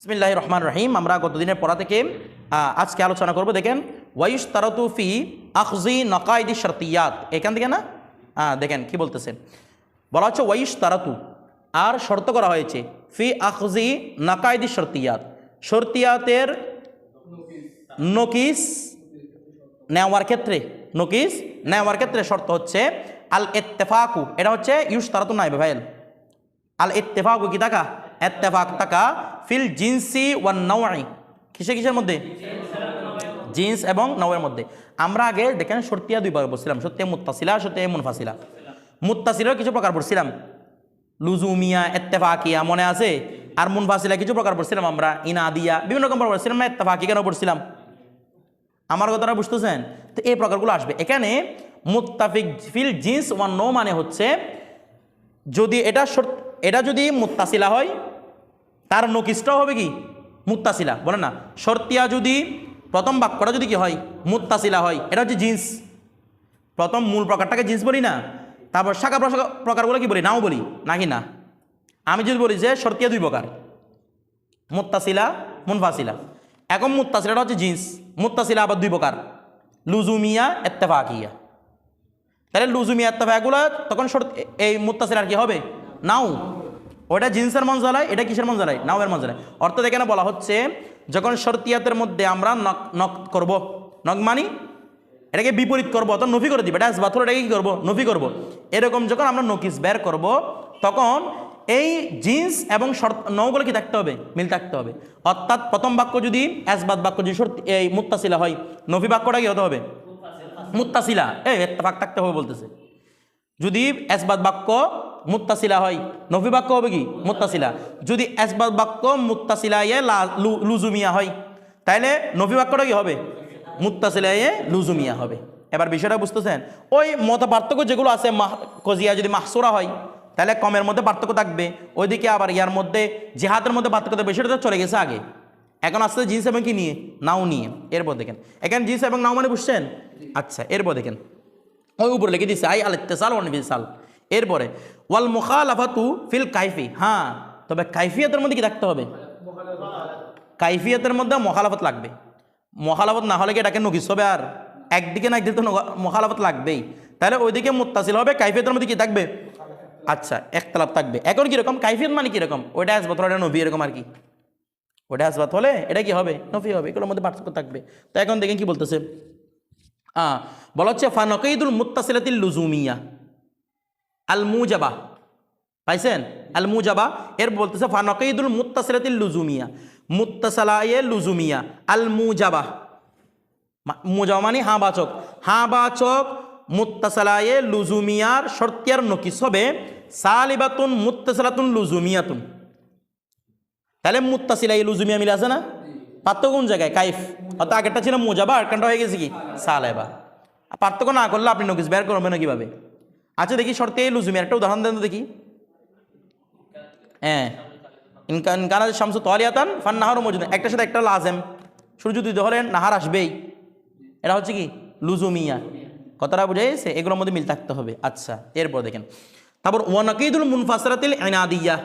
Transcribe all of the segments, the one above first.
বিসমিল্লাহির রহমানির রহিম। আমরা গতদিনের পড়া থেকে আজকে আলোচনা করব। দেখেন ওয়াইশতারাতু ফি আখজি নকাইদি শর্তিয়াত, এখান থেকে না দেখেন কি বলতেছে, বলা হচ্ছে ওয়াইশতারাতু, আর শর্ত করা হয়েছে ফি আখজি নকাইদি শর্তিয়াত, শর্তিয়াতের নকিস নেওয়ার ক্ষেত্রে, নকিস নেওয়ার ক্ষেত্রে শর্ত হচ্ছে আল ইত্তেফাকু, এটা হচ্ছে ইউশতারাতু নাইবে ভাইল, আল ইত্তেফাকু কি থাকা, ইত্তেফাক থাকা ফিল জিনসি ওয়ান নাওয়াই, কিসের মধ্যে, জিন্স এবং নাওয়ের মধ্যে। আমরা আগে দেখেন শর্তিয়া দুইবার বলছিলাম, শর্তিয়া মুত্তাসিলা, শর্তিয়া মুনফাসিলা। মুত্তাসিলার কিছু প্রকার পড়ছিলাম, লুজুমিয়া, ইত্তেফাকিয়া মনে আছে, আর মুনফাসিলা কিছু প্রকার পড়ছিলাম আমরা, ইনাদিয়া, বিভিন্ন রকম পড়ছিলাম না, ইত্তেফাকি কেন পড়ছিলাম, আমার কথাটা বুঝতেছেন? তো এই প্রকারগুলো আসবে এখানে। মুত্তাফিক ফিল জিন্স ওয়ান নো মানে হচ্ছে যদি এটা যদি মুত্তাসিলা হয় তার নকিসটাও হবে কি মুত্তাসিলা, বলে না। শর্তিয়া যদি প্রথম বাক্যটা যদি কি হয় মুত্তাসিলা হয়, এটা হচ্ছে জিন্স, প্রথম মূল প্রকারটাকে জিন্স বলি না, তারপর শাখা প্রকারগুলো কি বলি, নাও বলি নাকি না। আমি যদি বলি যে শর্তিয়া দুই প্রকার, মুত্তাসিলা মুনফাসিলা, এখন মুত্তাসিলাটা হচ্ছে জিন্স, মুত্তাসিলা আবার দুই প্রকার, লুজুমিয়া ইত্তেফাকিয়া। তাহলে লুজুমিয়া ইত্তেফাকগুলো তখন এই মুত্তাসিলার কি হবে, নাও। ওটা জিন্সের মঞ্জালায়, এটা কিসের মঞ্জালায়, নাওয়ের মঞ্জালায়। অর্থাৎ এখানে বলা হচ্ছে যখন শর্তিয়াতের মধ্যে আমরা নক করব, নক মানি এটাকে বিপরীত করবো, অর্থাৎ নফি করে দিব, এটা আসবাত এটাকে কি করবো, নফি করব। এরকম যখন আমরা নকিস বের করব তখন এই জিন্স এবং নওগুলো কি থাকতে হবে, মিল থাকতে হবে। অর্থাৎ প্রথম বাক্য যদি আসবাত বাক্য যদি এই মুত্তাসিলা হয়, নফি বাক্যটা কি হতে হবে, মুত্তাসিলা, ইত্তেফাক থাকতে হবে বলতেছে। যদি আসবাত বাক্য মুত্তাসিলা হয়, নফি বাক্য হবে কি মুত্তাসিলা। যদি আসবাত বাক্য মুত্তাসিলায়ে লুজুমিয়া হয়, তাইলে নফি বাক্যটা কি হবে, মুত্তাসিলায়ে লুজুমিয়া হবে। এবার বিষয়টা বুঝতেছেন? ওই মত পার্থক্য যেগুলো আছে, কজিয়া যদি মাহসুরা হয় তাহলে কমের মধ্যে পার্থক্য থাকবে, ওইদিকে আবার ইয়ার মধ্যে জিহাদের মধ্যে পার্থক্য থাকবে, সেটা তো চলে গেছে আগে। এখন আসতে জিন্স এবং কি নিয়ে, নাও নিয়ে। এরপর দেখেন এখানে জিন্স এবং নাও মানে বুঝছেন? আচ্ছা, এরপর দেখেন ওই উপরে লিখে দিচ্ছে আই আল ইত্তিসাল ওয়াল ইনফিসাল। এরপরে ওয়াল মুখালাফাতু ফিল কাইফি, হ্যাঁ তবে কাইফিয়াতের মধ্যে কি থাকতে হবে, কাইফিয়াতের মধ্যে মুখালাফত লাগবে। মুখালাফত না হলে কি এটাকে নকিস হবে, আর একদিকে না একদিকে তো মুখালাফত লাগবেই। তাহলে ওইদিকে মুত্তাসিল হবে, কাইফিয়াতের মধ্যে কি থাকবে, আচ্ছা ইখতিলাফ থাকবে। এখন কীরকম কাইফিয়ত মানে কীরকম, ওইটা আসবাত হলে এটা নবী, এরকম আর কি, ওইটা আসবাত হলে এটা কি হবে, নফি হবে, এগুলোর মধ্যে পার্থক্য থাকবে। তো এখন দেখেন কি বলতেছে, বলা হচ্ছে ফানকাইদুল মুত্তাসিলাতিল লুজুমিয়া আল মুজাবা, পাইছেন আল মুজাবা। এর বলতেছে ফানকাইদুল মুত্তাসিলাতিল লুজুমিয়া, মুত্তাসালায়ে লুজুমিয়া আল মুজাবা, মুজাবা মানে হাঁ বাচক, হাঁ বাচক মুত্তাসালায়ে লুজুমিয়ার শর্তিয়ার নকিস হবে সালিবাতুন মুত্তাসালাতুন লুজুমিয়াতুন। তাহলে মুত্তাসিলাই লুজুমিয়া মিলে আছে না, পার্থক্য কোন জায়গায়, কাইফ। অর্থাৎ আগেরটা ছিল মুজাবা, আরেকটা হয়ে গেছে কি সালেবা। পার্থক্য না করলে আপনি নকিস বের করবেন না কিভাবে? আচ্ছা দেখি শর্তিয়া লুজুমিয়ার একটা উদাহরণ দেন তো দেখি। হ্যাঁ, ইনকানা শামসু তালিয়াতান ফান নাহারু মজুদুন, একটার সাথে একটা লাজেম, সূর্য উদিত হলে নাহার আসবেই, এটা হচ্ছে কি লুজুমিয়া। কথাটা বুঝে গেছে? এগুলোর মধ্যে মিল থাকতে হবে। আচ্ছা, এরপর দেখেন তারপর ওয়ানাকিদুল মুনফাসিলাতিল ইনাদিয়া,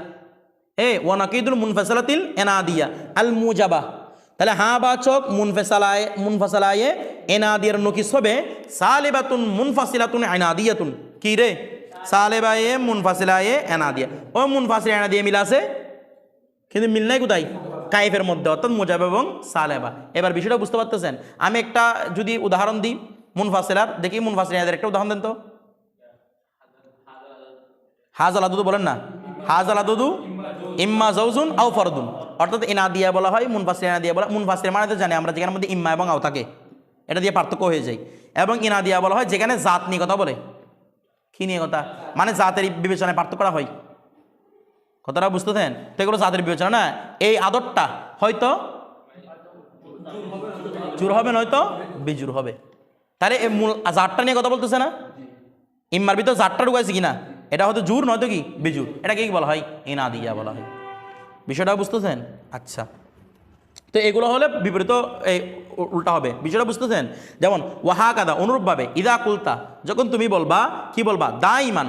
ওয়ানাকিদুল মুনফাসিলাতিল ইনাদিয়া আল মুজাবা। তাহলে হাঁ বাচক মুনফাসালায়ে এনাদিয়ার নকিস হবে সালিবাতুন মুনফাসিলাতুন ইনাদিয়াতুন। কি রে, সালেবায়ে মুনফাসিলায়ে এনাদিয়া, ও মুনফাসিলা এনাদিয়া মিল আছে, কিন্তু মিল নাই কোথায়, কাইফের মধ্যে, অর্থাৎ মুজাবা এবং সালেবা। এবার বিষয়টা বুঝতে পারতেছেন? আমি একটা যদি উদাহরণ দিই মুনফাসিলার, দেখি মুনফাসিলা এনাদিয়ার একটা উদাহরণ দেন তো। হাজাল আদুদু বলেন না, হাজাল আদুদু ইম্মা জাউজুন আও ফরদুন। অর্থাৎ ইনাদিয়া বলা হয়, মুনফাসিলা ইনাদিয়া বলা। মুনফাসিলা মানে তো জানি আমরা যেখানের মধ্যে ইম্মা এবং আও থাকে, এটা দিয়ে পার্থক্য হয়ে যায়। এবং ইনাদিয়া বলা হয় যেখানে জাত নিয়ে কথা বলে, কি নিয়ে কথা, মানে জাতের বিবেচনায় পার্থক্য করা হয়। কথাটা বুঝতেছেন? তো এগুলো জাতের বিবেচনা না, এই আদরটা হয়তো জোর হবে, নয়তো বেজুর হবে। তাহলে এই মূল জাতটা নিয়ে কথা বলতেছে না, ইম্মার ভিতর জাতটা ঢুকাইছে কিনা, এটা হয়তো জোর নয়তো কি বেজুর, এটাকে কি বলা হয়, ইনাদিয়া বলা হয়। বিষয়টা বুঝতেছেন? আচ্ছা, তো এগুলো হলে বিপরীত এই উল্টা হবে। বিষয়টা বুঝতেছেন? যেমন ওয়াহা কাদা, অনুরূপভাবে ইদা কুলতা, যখন তুমি বলবা, কি বলবা, দাইমান,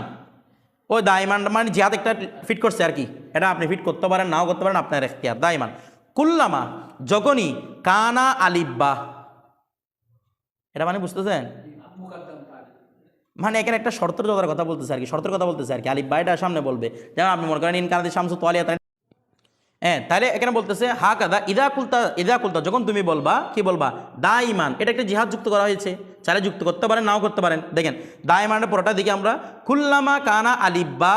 ওই দাইমান মানে জিহাদ একটা ফিট করছে আর কি, এটা আপনি ফিট করতে পারেন নাও করতে পারেন, আপনার এখতিয়ার। দাইমান কুল্লামা যখনই কানা আলিব্বা, এটা মানে বুঝতেছেন? মানে এখানে একটা শর্তের কথা বলতেছে আর কি, শর্তের কথা বলতেছে আর কি। আলিব্বা এটা সামনে বলবে, যেমন আপনি মনে করেন ইন কানাদি শামসু তোয়ালিয়া, হ্যাঁ, তাহলে এখানে বলতেছে হা কাদা ইদা কুলতা যখন তুমি বলবা, কি বলবা? দা ইমান, এটা একটা জিহাদ যুক্ত করা হয়েছে, চাইলে যুক্ত করতে পারেন, নাও করতে পারেন। দেখেন দা ইমানের পুরোটা দিকে আমরা কুল্লামা কানা আলিব্বা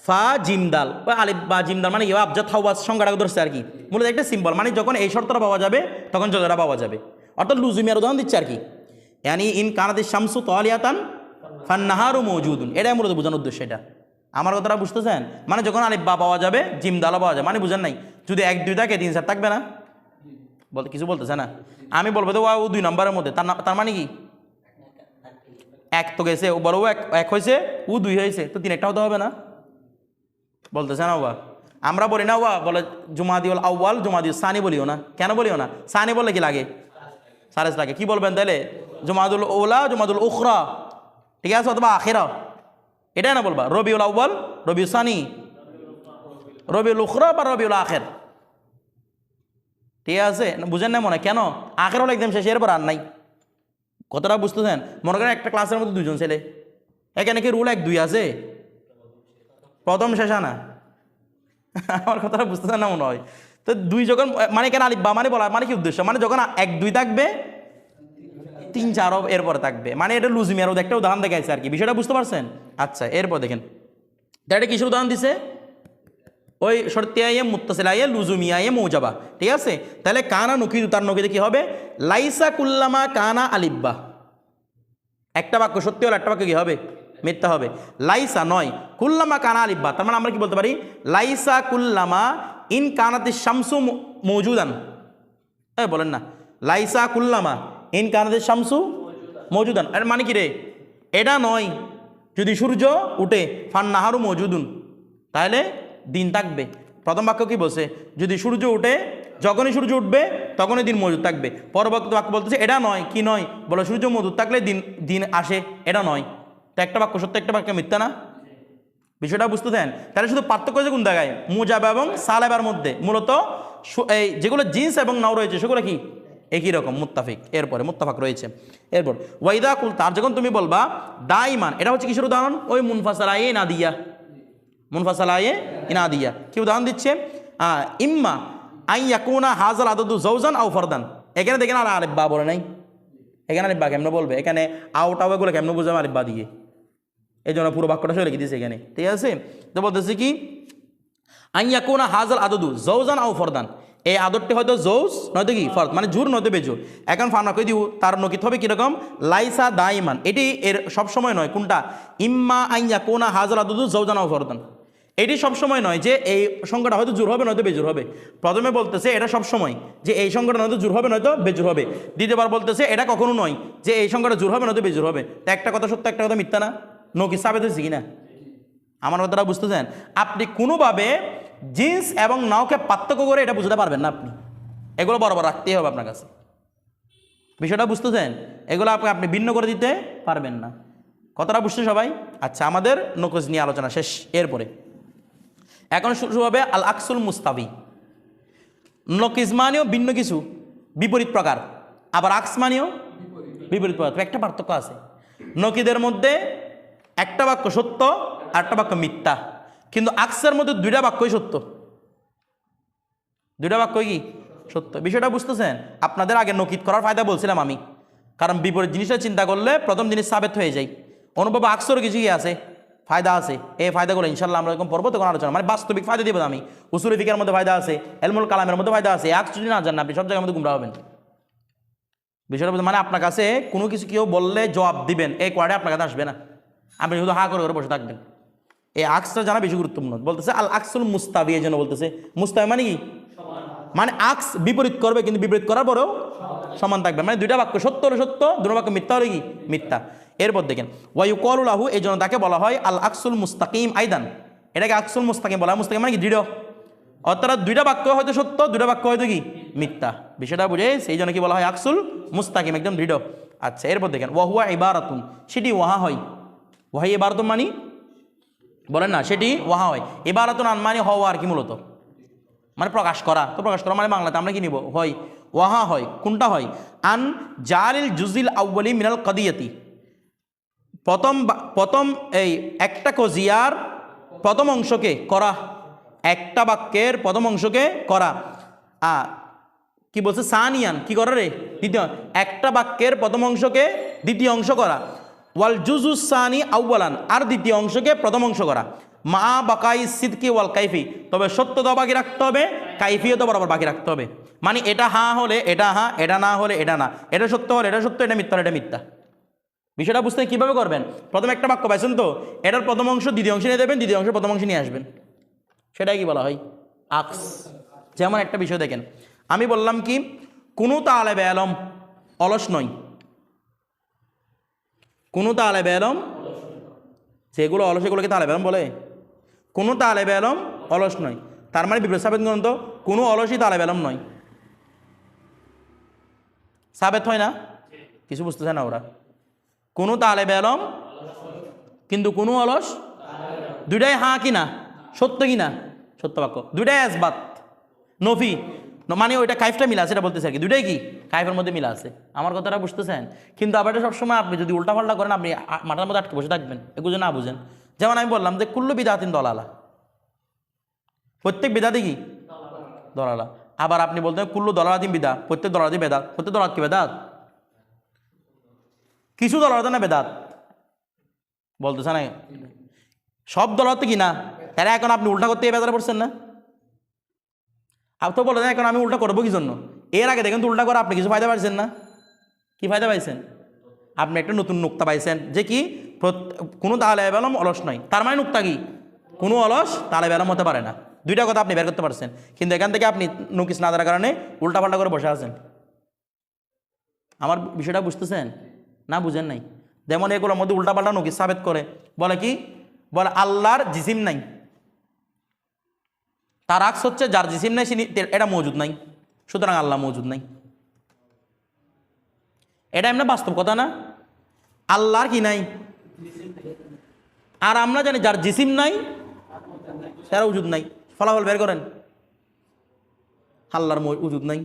ফা জিমদাল, আলিব্বা জিমদাল মানে কি আবজাদ হাওয়াজ সংখ্যাটাকে ধরছে আর কি, মূলত একটা সিম্বল, মানে যখন এই শর্তটা পাওয়া যাবে তখন জজরা পাওয়া যাবে, অর্থাৎ লুজুমিয়ার উদাহরণ দিচ্ছে আর কি। ইয়ানি ইন কানাদি শামসু তোয়ালিয়াতান ফান্নাহারু মওজুদুন, এটাই মূলত বোঝানোর উদ্দেশ্য। এটা আমার কথাটা বুঝতেছেন? মানে যখন আলিব্বা পাওয়া যাবে জিমদালও পাওয়া যাবে, মানে বুঝেন নাই? যদি 1 2 থাকে 3 4 থাকবে না, বলতে কিছু বলতেছে না। আমি বলবো তো ও 2 নম্বরের মধ্যে, তার মানে কি 1 তো গেছে, ও বড় 1 হয়েছে, ও 2 হয়েছে, তো 3 একটা হতে হবে না, বলতেছে না বাবা? আমরা বলি না বাবা, বলে জুমাদিউল আউয়াল জুমাদিউল সানি বলিও না, কেন বলিও না? সানি বলে কি লাগে? সারেস লাগে। কি বলবেন তাহলে? জুমাদুল ওলা জুমাদুল উখরা, ঠিক আছে, অথবা আখিরা, এটাই না বলবা। রবিউল আউয়াল রবিউল সানি, রবিউল উখরা বা রবিউল আখের, ঠিক আছে? বুঝেন না মনে? কেন আখের হলো একদম শেষ, এরপর আর নাই। কতটা বুঝতেছেন? মনে করেন একটা ক্লাসের মধ্যে 2 জন ছেলে, এখানে কি রুল 1 2 আছে? প্রথম শেষ না? আমার কথাটা বুঝতেছেন না মনে হয়? তো 2 যখন, মানে কেন আলিব্বা মানে বলা মানে কি উদ্দেশ্য? মানে যখন 1 2 থাকবে 3 4 এরপরে থাকবে, মানে এটা লুজমিয়ার একটা উদাহরণ দেখাইছে আর কি, বিষয়টা বুঝতে পারছেন? আচ্ছা, এরপর দেখেন এটা কিসের উদাহরণ দিছে? ওই শর্তিয়ায়ে মুত্তাসিলায়ে লুজুমিয়ায়ে মৌজাবা, ঠিক আছে? তাহলে কানা নকিদ, তার নকিদে কি হবে? লাইসা কুল্লামা কানা আলিব্বা, একটা বাক্য সত্যি হলে একটা বাক্য কি হবে? মিথ্যা হবে। লাইসা নয়, কুল্লামা কানা আলিব্বা, তার মানে আমরা কি বলতে পারি? লাইসা কুল্লামা ইন কানাতি শামসু মৌজুদান, বলেন না, লাইসা কুল্লামা ইন কানাতি শামসু মৌজুদান, এর মানে কি রে? এটা নয় যদি সূর্য উঠে ফান্নাহারু মৌজুদুন, তাহলে দিন থাকবে। প্রথম বাক্য কি বলছে? যদি সূর্য উঠে, যখনই সূর্য উঠবে তখনই দিন মজুদ থাকবে। পরবর্তী বাক্য বলতেছে এটা নয়, কি নয়? বলো সূর্য মজুদ থাকলে দিন দিন আসে, এটা নয়। তো একটা বাক্য সত্য, একটা বাক্য মিথ্যা না? বিষয়টা বুঝতে দেন। তাহলে শুধু পার্থক্য হয়েছে কোন জায়গায়? মুজাবা এবং সালেবার মধ্যে। মূলত এই যেগুলো জিন্স এবং নাও রয়েছে সেগুলো কি একই রকম, মুত্তাফিক। এরপরে মুত্তাফাক রয়েছে। এরপর ওয়াইদা কুল, তার যখন তুমি বলবা দাইমান, এটা হচ্ছে কিসের উদাহরণ? ওই মুনফাসালায়ে নাদিয়া, মুনফাসালায়ে ইনাদিয়া। কি উদাহরণ দিচ্ছে? ইম্মা আই ইয়াকুনা হাজাল আদাদু জৌজান আও ফরদান। এখানে দেখেন আর আলিব্বা বলে নাই, এখানে আলিব্বা কেমনে বলবে? এখানে আউট আও এগুলো কেমনে বুঝাবে আলিব্বা দিয়ে? এই জন্য পুরো বাক্যটা সে লিখে দিয়েছে এখানে, ঠিক আছে? তো বলতেছে কি আই ইয়াকুনা হাজাল আদাদু জৌজান আও ফরদান, এই আদরটি হয়তো জৌজ নয়তো কি ফরদ, মানে জুর নয়তো বেজুর। এখন ফানা কই দিও, তার নকিত হবে কিরকম? লাইসা দাইমান, এটি এর সবসময় নয়। কোনটা? ইম্মা আই ইয়াকুনা হাজাল আদাদু জৌজান আও ফরদান, এটি সবসময় নয় যে এই সংখ্যাটা হয়তো জোর হবে নয়তো বেজুর হবে। প্রথমে বলতেছে এটা সবসময় যে এই সংখ্যাটা নয়তো জোর হবে নয়তো বেজুর হবে। দ্বিতীয়বার বলতেছে এটা কখনো নয় যে এই সংখ্যাটা জোর হবে নয়তো বেজুর হবে। তো একটা কথা সত্য, একটা কথা মিথ্যা না? নকি সাবেত হয়েছে কিনা? আমার কথাটা বুঝতেছেন? আপনি কোনোভাবে জিন্স এবং নাওকে পার্থক্য করে এটা বুঝতে পারবেন না। আপনি এগুলো বরাবর রাখতেই হবে আপনার কাছে, বিষয়টা বুঝতেছেন? এগুলো আপনি ভিন্ন করে দিতে পারবেন না। কথাটা বুঝতে সবাই? আচ্ছা, আমাদের নকজ নিয়ে আলোচনা শেষ। এরপরে এখন শুরু হবে আল আকসুল মুস্তাবি। নকিজ মানেও ভিন্ন কিছু, বিপরীত প্রকার, আবার আকস মানেও বিপরীত প্রকার। তো একটা পার্থক্য আছে, নকিদের মধ্যে একটা বাক্য সত্য আর একটা বাক্য মিথ্যা, কিন্তু আকসের মধ্যে 2টা বাক্যই সত্য, 2টা বাক্যই কি সত্য। বিষয়টা বুঝতেছেন? আপনাদের আগে নকিদ করার ফায়দা বলছিলাম আমি, কারণ বিপরীত জিনিসটা চিন্তা করলে প্রথম জিনিস সাবেত হয়ে যায়। অনুভব আকসরও কিছু কি আছে, ফায়দা আছে। এই ফায়দাগুলো ইনশাল্লাহ আমরা এরকম পর্বত কোনো আলোচনা, মানে বাস্তবিক ফায়দা দিব আমি। উসুল ফিকের মধ্যে ফায়দা আছে, এলমুল কালামের মধ্যে ফায়দা আছে। আকস যদি না জানেন আপনি সব জায়গার মধ্যে গুমরা হবেন। বিষয়টা মানে আপনার কাছে কোনো কিছু কেউ বললে জবাব দিবেন, এই কোয়ার্ডে আপনার কাছে আসবে না, আপনি শুধু হা করে বসে থাকবেন। এই আকসটা জানা বেশি গুরুত্বপূর্ণ। বলতেছে আল আকসুল মুস্তাবি, এই জন্য বলতেছে মুস্তাবি মানে কি? মানে আকস বিপরীত করবে, কিন্তু বিপরীত করার পরেও সমান থাকবে। মানে 2টা বাক্য সত্য হলে সত্য, 2টা বাক্য মিথ্যা হলে কি মিথ্যা। এরপর দেখেন ওয়ায়ুকালু লাহু, এই জন্য তাকে বলা হয় আল আকসুল মুস্তাকিম আইদান। এটাকে আকসুল মুস্তাকিম বলা হয়। মুস্তাকিম মানে কি? দৃঢ়। অর্থাৎ 2টা বাক্য হয়তো সত্য, 2টা বাক্য হয়তো কি মিথ্যা। বিষয়টা বুঝে সেই জন্য কি বলা হয়? আকসুল মুস্তাকিম, একদম দৃঢ়। আচ্ছা, এরপর দেখেন ওয়াহুয়া ইবারাতুন, সেটি ওয়াহা হয়। ওয়াহি ইবারাতুন মানে বলেন না, সেটি ওয়াহা হয়। ইবারাতুন আন মানে হওয়া আর কি, মূলত মানে প্রকাশ করা। তো প্রকাশ করা মানে বাংলাতে আমরা কি নিব? হয়, ওয়াহা হয়। কোনটা হয়? আন জালিল জুজিল আউ্বালি মিনাল কদিয়াতি, প্রথম এই একটা কজিয়ার প্রথম অংশকে করা, একটা বাক্যের প্রথম অংশকে করা। কি বলছে? সানিয়ান, কি করা রে? দ্বিতীয়। একটা বাক্যের প্রথম অংশকে দ্বিতীয় অংশ করা। ওয়াল জুজুস সানি আউ্বালান, আর দ্বিতীয় অংশকে প্রথম অংশ করা। মা বাকাই সিদ্কি ওয়াল কাইফি, তবে সত্যতা বাকি রাখতে হবে, কাইফিয়ত বরাবর বাকি রাখতে হবে। মানে এটা হ্যাঁ হলে এটা হ্যাঁ, এটা না হলে এটা না, এটা সত্য হলে এটা সত্য, এটা মিথ্যা হলে এটা মিথ্যা। বিষয়টা বুঝতে কীভাবে করবেন? প্রথমে একটা বাক্য পাইছেন তো, এটার প্রথম অংশ দ্বিতীয় অংশ নিয়ে দেবেন, দ্বিতীয় অংশ প্রথম অংশ নিয়ে আসবেন। সেটাই কি বলা হয়? আকস। যেমন একটা বিষয় দেখেন, আমি বললাম কি, কোনো তালেবে আলম অলস নয়, কোনো তালেবে আলম, সেগুলো অলস, এগুলোকে তালেবে আলম বলে? কোনো তালেবে আলম অলস নয়, তার মানে বিপরীত সাবেত গ্রন্থ, কোনো অলসই তালেবে আলম নয়। সাবেত হয় না? কিছু বুঝতেছে না ওরা। কোনো তালেবে আলম কিন্তু কোনো অলস, দুইটাই হাঁ কিনা, সত্য কিনা, সত্য বাক্য, দুইটাই আসবাত নফি, মানে ওইটা কাইফটা মিলা আছে, এটা বলতেছে আর কি, দুইটাই কি কাইফের মধ্যে মিলা আছে। আমার কথাটা বুঝতেছেন? কিন্তু আবার সবসময় আপনি যদি উল্টাপাল্টা করেন, আপনি মাথার মধ্যে আটকে বসে থাকবেন, এগুলো না বুঝেন। যেমন আমি বললাম যে কুল্লু বিদাতিন দলালা, প্রত্যেক বিদাতি কি দলালা। আবার আপনি বলতেন কুল্লু দলালাতিন বিদা, প্রত্যেক দলালাতি বেদাত, প্রত্যেক দলাত কি বেদাত? কিছু দলালত না বেদাত বলতেছে না, সব দলাত কি না। তারা এখন আপনি উল্টা করতে এই বেদারে পড়ছেন না? আপনি তো বলে এখন আমি উল্টা করবো কি জন্য? এর আগে দেখেন তো উল্টা করে আপনি কিছু ফায়দা পাইছেন না? কি ফায়দা পাইছেন? আপনি একটা নতুন নুক্তা পাইছেন যে কি কোনো তালেবে আলম অলস নয়, তার মানে নুক্তা কি কোনো অলস তালেবে আলম হতে পারে না। দুইটা কথা আপনি বের করতে পারছেন, কিন্তু এখান থেকে আপনি নুকিস না দেওয়ার কারণে উল্টাপাল্টা করে বসে আছেন। আমার বিষয়টা বুঝতেছেন না? বুঝেন নাই? যেমন এগুলোর মধ্যে উল্টাপাল্টা নুকিস সাবেত করে, বলে কি, বলে আল্লাহর জিসিম নাই, তার আকস হচ্ছে যার জিসিম নাই এটা মজুদ নাই, সুতরাং আল্লাহ মজুদ নাই। এটা এমনি বাস্তব কথা না? আল্লাহর কি নাই? আর আমরা জানি যার জিসিম নাই তার উজুদ নাই। ফলাফল বের করেন, আল্লাহর উজুদ নাই।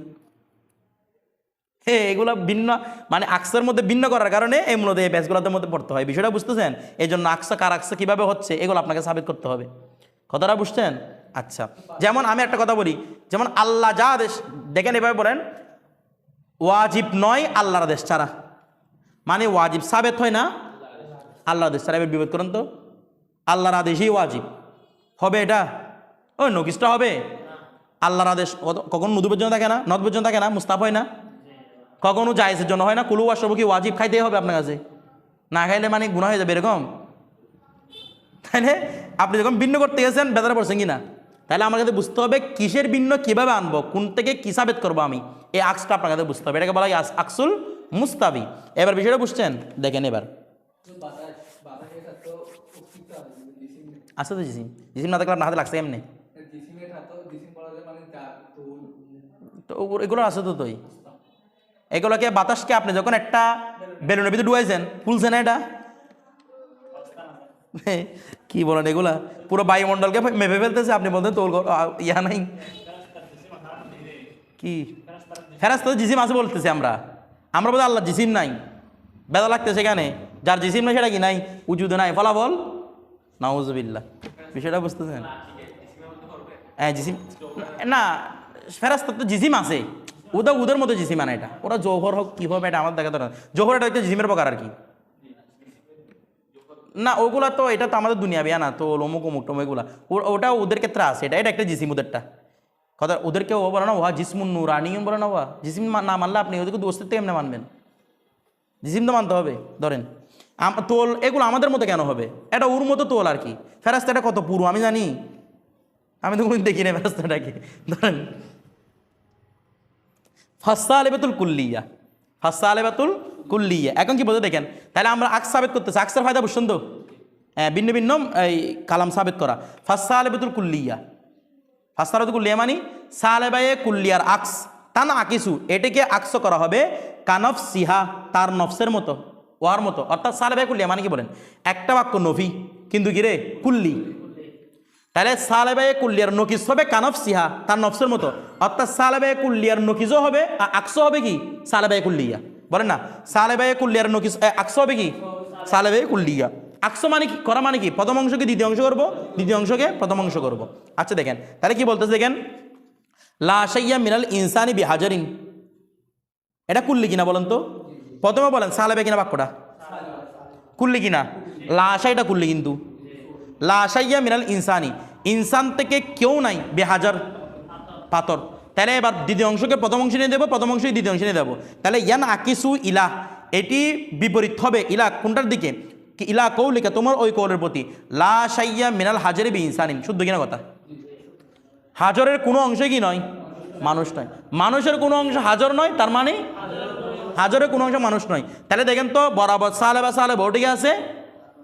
এগুলো ভিন্ন, মানে আকসের মধ্যে ভিন্ন করার কারণে এই মূলত এই ব্যাচগুলোর মধ্যে পড়তে হয়। বিষয়টা বুঝতেছেন? এই জন্য আকসা কার আকসা কীভাবে হচ্ছে এগুলো আপনাকে সাবিত করতে হবে। কথাটা বুঝছেন? আচ্ছা, যেমন আমি একটা কথা বলি, যেমন আল্লাহ যা আদেশ, দেখেন এভাবে বলেন, ওয়াজিব নয় আল্লাহর আদেশ ছাড়া, মানে ওয়াজিব সাবেত হয় না আল্লাহর আদেশ ছাড়া। এবার বিবেক করেন তো, আল্লাহর আদেশই ওয়াজিব হবে, এটা ওই নকিসটা হবে। আল্লাহর আদেশ কখনো নুদুবের জন্য থাকে না, নদবের জন্য থাকে না, মুস্তাফ হয় না, কখনো জায়েজের জন্য হয় না। কুলু ওয়াশরাবু কি ওয়াজিব, খাইতেই হবে আপনার কাছে, না খাইলে মানে গুনাহ হয়ে যাবে এরকম, তাই না? আপনি যখন ভিন্ন করতে গেছেন বেদারে পড়ছেন কি না, তাহলে আমার কাছে বুঝতে হবে কিসের ভিন্ন কীভাবে আনবো, কোন থেকে কী সাবেত করবো আমি, এই আকসটা আপনার কাছে বুঝতে হবে। এটাকে বলা হয় আকসুল মুস্তাবি। এবার বিষয়টা বুঝছেন? দেখেন এবার আছে তো জিসিম, জিসিম না থাকলে আপনার হাতে লাগছে এমনি, তো এগুলো আছে তো। তোই এগুলোকে বাতাসকে আপনি যখন একটা বেলুনের ভিতরে ডুবাইছেন, ফুলছে না এটা, কি বলেন, এগুলা পুরো বায়ুমণ্ডলকে মেপে ফেলতেছে, আপনি বলতেন তোর ইয়া নাই কি ফেরাস্তা জিসিম আছে বলতেছি আমরা, আমরা বলতে আল্লাহ জিসিম নাই, বেদা লাগতেছে সেখানে, যার জিসিম নাই সেটা কি নাই, উজুদে নাই, ফলাফল নাউজুবিল্লাহ। বিষয়টা বুঝতেছেন? হ্যাঁ জিসিম না, ফেরাস্তা তো জিসিম আছে, ওদের মতো জিসিম আনে, এটা ওরা জোহর হোক কী হবে এটা আমার দেখা দরকার। জোহর এটা হচ্ছে জিসিমের প্রকার আর কি না, ওগুলা তো এটা তো আমাদের দুনিয়া বিয়া না তো, অমুক অমুক টমুক এগুলা ওটা ওদের ক্ষেত্রে আছে, এটা একটা জিসিম ওদেরটা কথা। ওদেরকে ও বলে না ওয়া জিসমুন নুরানিয়ুন বলে না, ওয়া জিসিম না মানলে আপনি ওদেরকে দোস্তের এমনি মানবেন, জিসিম তো মানতে হবে। ধরেন তোল, এগুলো আমাদের মতো কেন হবে, এটা ওর মতো তোল আর কি। ফেরাস্তাটা কত পুরো আমি জানি, আমি তো কোনো দেখি না ফেরাস্তাটাকে। ধরেন ফাস্সা আলেবাতুল কুল্লিয়া, ফাস্সা আলেবাতুল কুল্লিয়া, এখন কি বলতে দেখেন, তাহলে আমরা আকস সাবেত করতেছি, আকসের ফায়দা বুঝছেন তো, ভিন্ন ভিন্ন এই কালাম সাবেত করা। ফাস্সা আলেবাতুল কুল্লিয়া, ফাস্সা আলেবাতুল কুল্লিয়া মানে সালেবায়ে কুল্লিয়ার আকস, তা না আকিসু, এটাকে আকস করা হবে কানফ সিহা, তার নফসের মতো, ওয়ার মতো। অর্থাৎ সালেবায়ে কুল্লিয়া মানে কি বলেন, একটা বাক্য নফি কিন্তু কি রে কুল্লি, তাহলে সালেবে কুল্লিয়ার নকিস হবে কানফসিহা, তার নফসের মতো, অর্থাৎ সালেবে কুল্লিয়ার নকিজও হবে, আকসো হবে কি সালেবে কুল্লিয়া, বলেন না সালেবে কুল্লিয়ার নকিস আকসো হবে কি সালেবে কুল্লিয়া। আকসো মানে কি করা, মানে কি প্রথম অংশকে দ্বিতীয় অংশ করবো, দ্বিতীয় অংশকে প্রথম অংশ করবো। আচ্ছা দেখেন তাহলে কি বলতেছে, দেখেন লা শাইয়া মিনাল ইনসানি বিহাজারিন, এটা কুল্লি কিনা বলেন তো, প্রথমে বলেন সালেবে কিনা বাক্যটা কুল্লি কিনা, লা শাইটা কুল্লি, কিন্তু লা শাইয়া মিনাল ইনসানি, ইনসান থেকে কেউ নাই, বেহাজার পাথর। তাহলে এবার দ্বিতীয় অংশকে প্রথম অংশ নিয়ে দেবো, প্রথম অংশকে দ্বিতীয় অংশ নিয়ে দেবো। তাহলে ইয়ান আকিসু ইলা, এটি বিপরীত হবে ইলা কোনটার দিকে, কি ইলা কৌলিকা তোমার ওই কৌলের প্রতি, লা শাইয়া মিনাল হাজারি বি ইনসানিন, শুদ্ধ কিনা কথা, হাজরের কোনো অংশ কি নয় মানুষ নয়, মানুষের কোনো অংশ হাজর নয়, তার মানে হাজরের কোনো অংশ মানুষ নয়। তাহলে দেখেন তো বরাবর সালে বা সালে বউ ঠিক আছে,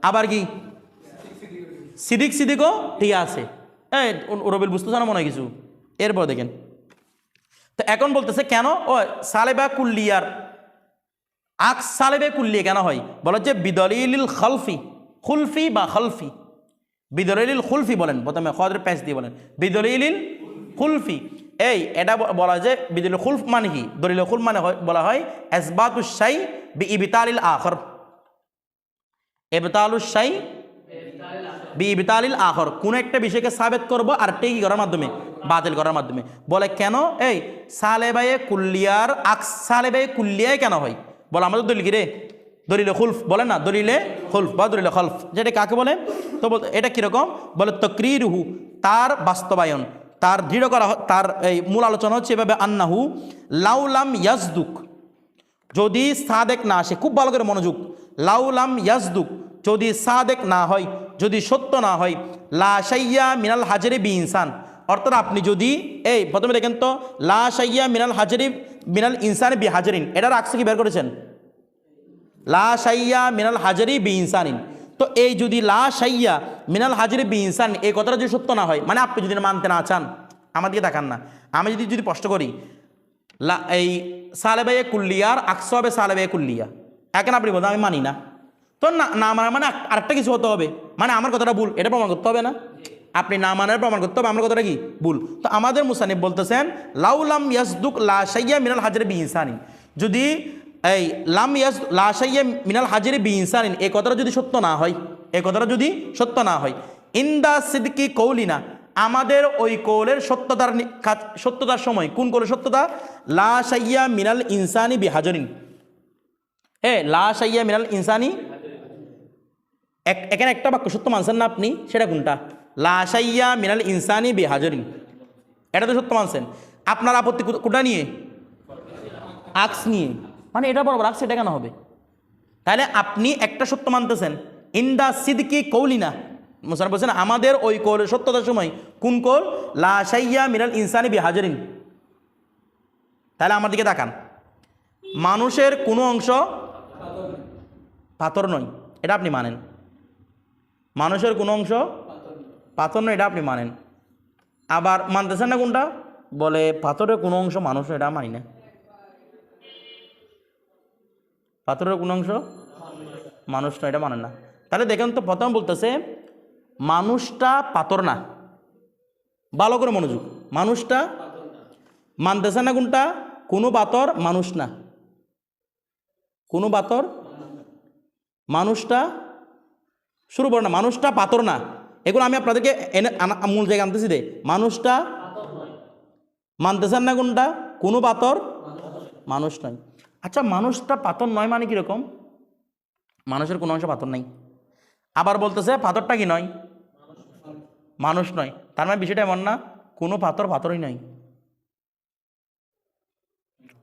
আবার কি সিদিক সিদিকও ঠিক আছে, এই রবিল বুঝতেছে না মনে হয় কিছু। এরপর দেখেন তো এখন বলতেছে কেন ও সালেবা কুল্লিয়ার আক্স সালেবে কুল্লিয়া কেন হয়, বলা হচ্ছে বিদলিল খলফি, খুলফি বা খলফি, বিদলিল খুলফি বলেন, প্রথমে খদের প্যাচ দিয়ে বলেন বিদলিল খুলফি। এই এটা বলা যায় বিদলিল খুলফ মানে কি, দলিল খুলফ মানে বলা হয় ইসবাতুশ শাই বি ইবতালিল আখর, ইবতালুশ শাই বি ইবতালিল আখর, কোন একটা বিষয়কে সাবেত করবো আর একটা কি করার মাধ্যমে, বাতিল করার মাধ্যমে। বলে কেন এই সালেবায়ে কুল্লিয়ার আক্স সালেবায়ে কুল্লিয়ায় কেন হয়, বলে আমাদের দলিল কি রে, দলিলে খুলফ বলে না, দলিলে খুলফ বা দলিলে খলফ, যেটা কাকে বলে, তো এটা কীরকম বলে তকরিরহু, তার বাস্তবায়ন, তার দৃঢ় করা, তার এই মূল আলোচনা হচ্ছে এভাবে আন্নাহু লাউলাম ইয়াজদুক, যদি সাদেক না আসে, খুব ভালো করে মনোযোগ, লাউলাম ইয়াজদুক, যদি সাদেক না হয়, যদি সত্য না হয়, লা শাইয়া মিনাল হাজারি বি ইনসান, অর্থাৎ আপনি যদি এই প্রথমে দেখেন তো লা শাইয়া মিনাল হাজারি মিনাল ইনসানি বি হাজারিন, এটার আকসে কি বের করেছেন লা শাইয়া মিনাল হাজারি বি ইনসানিন, তো এই যদি লা শাইয়া মিনাল হাজারি বি ইনসান এই কথাটা যদি সত্য না হয়, মানে আপনি যদি মানতে না চান, আমাদেরকে দেখান না, আমি যদি প্রশ্ন করি এই সালেবে কুল্লিয়ার আকস হবে সালেবে কুল্লিয়া, এখন আপনি বলতে আমি মানি না, তো না মানা মানে আরেকটা কিছু হতে হবে, মানে আমার কথাটা ভুল, এটা প্রমাণ করতে হবে না, আপনি না মানার প্রমাণ করতে হবে আমার কথাটা কি ভুল। তো আমাদের মুসানিফ বলতেছেন লাউলাম ইয়াসদুক লা শাইয়া মিনাল হাজারি বি ইনসানিন, যদি এই লাম ইয়াস লা শাইয়া মিনাল হাজারি বি ইনসানিন এই কথাটা যদি সত্য না হয়, এই কথাটা যদি সত্য না হয়, ইন্দা সিদকি কৌলিনা, আমাদের ওই কৌলের সত্যতার সময়, কোন কৌলের সত্যতা, লা শাইয়া মিনাল ইনসানি বি হাজারিন, লা শাইয়া মিনাল ইনসানি, এখানে একটা বাক্য সত্য মানছেন না আপনি, সেটা কোনটা, লা শাইয়া মিনাল ইনসানি বি হাজারিন, এটা তো সত্য মানছেন, আপনার আপত্তি কোটা নিয়ে, আকস নিয়ে, মানে এটা বরাবর আকস, এটা কেন হবে, তাহলে আপনি একটা সত্য মানতেছেন, ইন্দা সিদকি কৌলিনা, মুসানিফ বলছেন আমাদের ওই কৌলের সত্যতার সময়, কোন কৌল, লা শাইয়া মিনাল ইনসানি বি হাজারিন, তাহলে আমার দিকে তাকান, মানুষের কোনো অংশ পাথর নয়, এটা আপনি মানেন, মানুষের কোনো অংশ পাথর নয়, এটা আপনি মানেন, আবার মানতেছেন না কোনটা, বলে পাথরের কোনো অংশ মানুষ নয়, এটা মানি না, পাথরের কোনো অংশ মানুষ নয়, এটা মানেন না। তাহলে দেখেন তো প্রথম বলতেছে মানুষটা পাথর না, ভালো করে মনোযোগ, মানুষটা মানতেছে না কোনটা, কোনো পাথর মানুষ না, কোনো পাথর মানুষটা, শুরু করো না, মানুষটা পাথর না, এগুলো আমি আপনাদেরকে এনে মূল জায়গায় আনতেছি দে, মানুষটা মানতেছেন না কোনটা, কোনো পাথর মানুষ নয়। আচ্ছা মানুষটা পাথর নয় মানে কীরকম, মানুষের কোনো অংশ পাথর নাই, আবার বলতেছে পাথরটা কি নয়, মানুষ নয়, তার মানে বিষয়টা এমন না কোনো পাথর পাথরই নয়,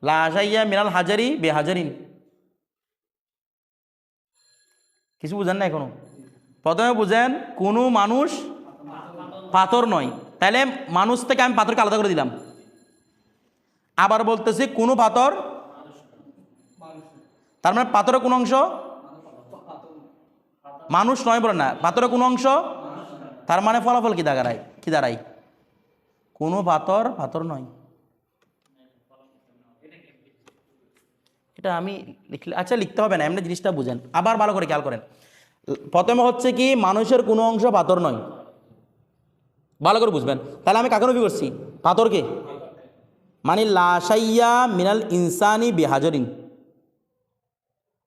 লা শাইয়া মিনাল হাজারি বে হাজারিন, কিছু বুঝেন না এখনো, প্রথমে বুঝেন কোনো মানুষ পাথর নয়, তাহলে মানুষ থেকে আমি পাথরকে আলাদা করে দিলাম, আবার বলতেছি কোনো পাথর, তার মানে পাথরের কোন অংশ মানুষ নয়, বলে না পাথরের কোন অংশ, তার মানে ফলাফল কি দাঁড়ায়, কোনো পাথর পাথর নয়, এটা আমি লিখলে, আচ্ছা লিখতে হবে না, এমনি জিনিসটা বুঝেন, আবার ভালো করে খেয়াল করেন, প্রথমে হচ্ছে কি মানুষের কোনো অংশ পাথর নয়, ভালো করে বুঝবেন। তাহলে আমি কাকে নফি করছি? পাথরকে। মানে লাশাইয়া মিনাল ইনসানি বিহাজরিন,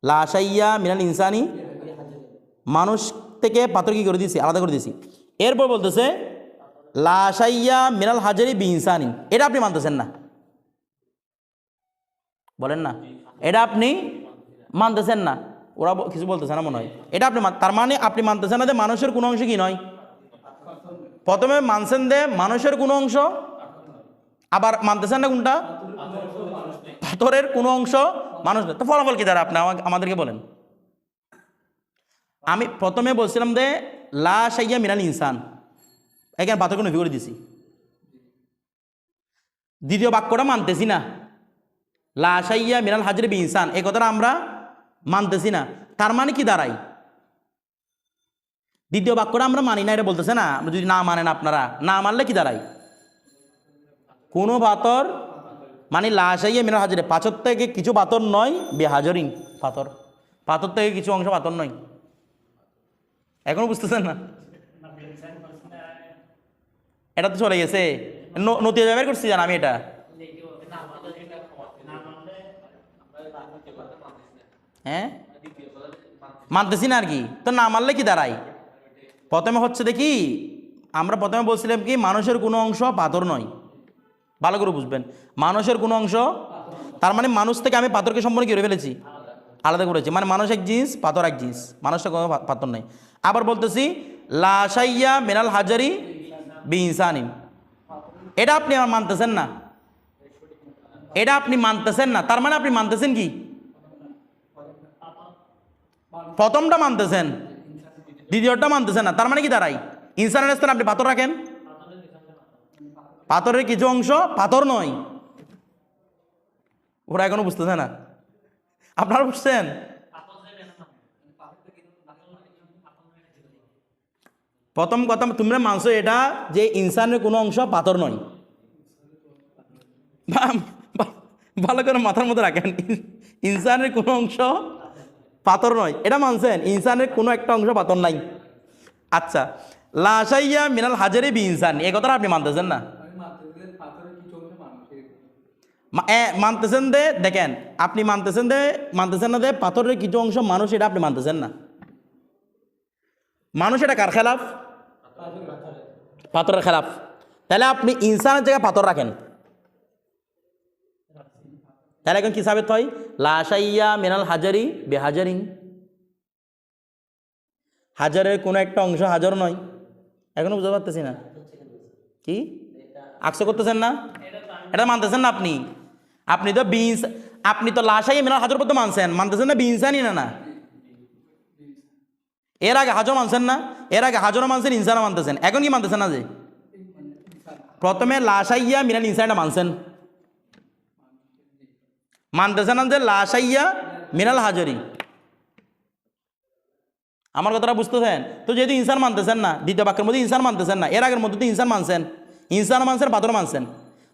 লাশাইয়া মিনাল ইনসানি, মানুষ থেকে পাথর কি করে দিয়েছি? আলাদা করে দিয়েছি। এরপর বলতেছে লাশাইয়া মিনাল হাজারি বি ইনসানিন, এটা আপনি মানতেছেন না, বলেন না, এটা আপনি মানতেছেন না। ওরা কিছু বলতেছে না মনে হয়। এটা আপনি তার মানে আপনি মানতেছেন না যে মানুষের কোনো অংশ কি নয়। প্রথমে মানছেন যে মানুষের কোনো অংশ, আবার মানতেছেন না কোনটা? পাথরের কোনো অংশ মানুষ। তো ফলাফল কি দ্বারা আপনি আমাদেরকে বলেন। আমি প্রথমে বলছিলাম যে লা শাইয়া মিনাল ইনসান, এখানে পাথরকে নফি করে দিছি। দ্বিতীয় বাক্যটা মানতেছি না, লা শাইয়া মিনাল হাজরি বি ইনসান, এই কথাটা আমরা মানতেছি না। তার মানে কি দাঁড়াই? দ্বিতীয় বাক্যটা আমরা মানি না, এটা বলতেছে না। যদি না মানেন আপনারা, না মানলে কি দাঁড়াই? কোনো পাথর মানে লাশাইয়া মিনাল হাজরে, পাথর থেকে কিছু পাথর নয়, বেহাজরিন পাথর, পাথর থেকে কিছু অংশ পাথর নয়। এখনো বুঝতেছেন না? এটা তো চলে গেছে, নতিয়া ব্যবহার করছি জান আমি এটা। হ্যাঁ মানতেছি না আর কি। তো না মানলে কি দাঁড়াই? প্রথমে হচ্ছে দেখি, আমরা প্রথমে বলছিলাম কি মানুষের কোনো অংশ পাথর নয়। ভালো করে বুঝবেন, মানুষের কোনো অংশ, তার মানে মানুষ থেকে আমি পাথরকে সম্পর্কে কি করে ফেলেছি? আলাদা করেছি। মানে মানুষ এক জিনিস, পাথর এক জিনিস, মানুষটা কোনো পাথর নাই। আবার বলতেছি লাশাইয়া মিনাল হাজারি বি ইনসানিন, এটা আপনি আমার মানতেছেন না, এটা আপনি মানতেছেন না। তার মানে আপনি মানতেছেন কি? প্রথমটা মানতেছেন, দ্বিতীয়টা মানতেছেন না। তার মানে কি দাঁড়াই? ইনসানের স্থানে আপনি পাথর রাখেন, পাথরের কিছু অংশ পাথর নয়। ওরা এখনো বুঝতেছে না, আপনারা বুঝছেন? প্রথম কথা তোমরা মানছো এটা যে ইনসানের কোনো অংশ পাথর নয়। ভালো করে মাথার মধ্যে রাখেন, ইনসানের কোনো অংশ পাথর নয়, এটা মানছেন। ইনসানের কোনো একটা অংশ পাথর নাই। আচ্ছা, লাশাইয়া মিনাল হাজারি বি ইনসান, এই কথাটা আপনি মানতেছেন না। মানতেছেন দে, দেখেন আপনি মানতেছেন না যে পাথরের কিছু অংশ মানুষ, এটা আপনি মানতেছেন না। মানুষ এটা কার খেলাফ? পাথরের খেলাফ। তাহলে আপনি ইনসানের জায়গায় পাথর রাখেন, তাহলে এখন কি সাবিত হয়? লাশাইয়া মিনাল হাজারি বেহাজারিন, হাজারের কোনো একটা অংশ হাজার নয়। এখনো বুঝতে পারতেছি না, কি আকসা করতেছেন না? এটা মানতেছেন না আপনি। আপনি তো আপনি তো লাশাইয়া মিনাল হাজার পর্যন্ত মানতেছেন না, বিনসানই না। এর আগে হাজর মানছেন না, এর আগে হাজরও মানছেন, ইনসানও মানতেছেন। এখন কি মানতেছেন না? যে প্রথমে লাশাইয়া মিনাল ইনসানটা মানছেন, মানতেছেন না যে লাশাইয়া মিনাল হাজারি। আমার কথাটা বুঝতেছেন তো? যেহেতু ইনসান মানতেছেন না, দ্বিতীয় বাক্যের মধ্যে ইনসান মানতেছেন না, এর আগের মধ্যে তো ইনসান মানছেন, ইনসান মানছেন, পাথর মানছেন,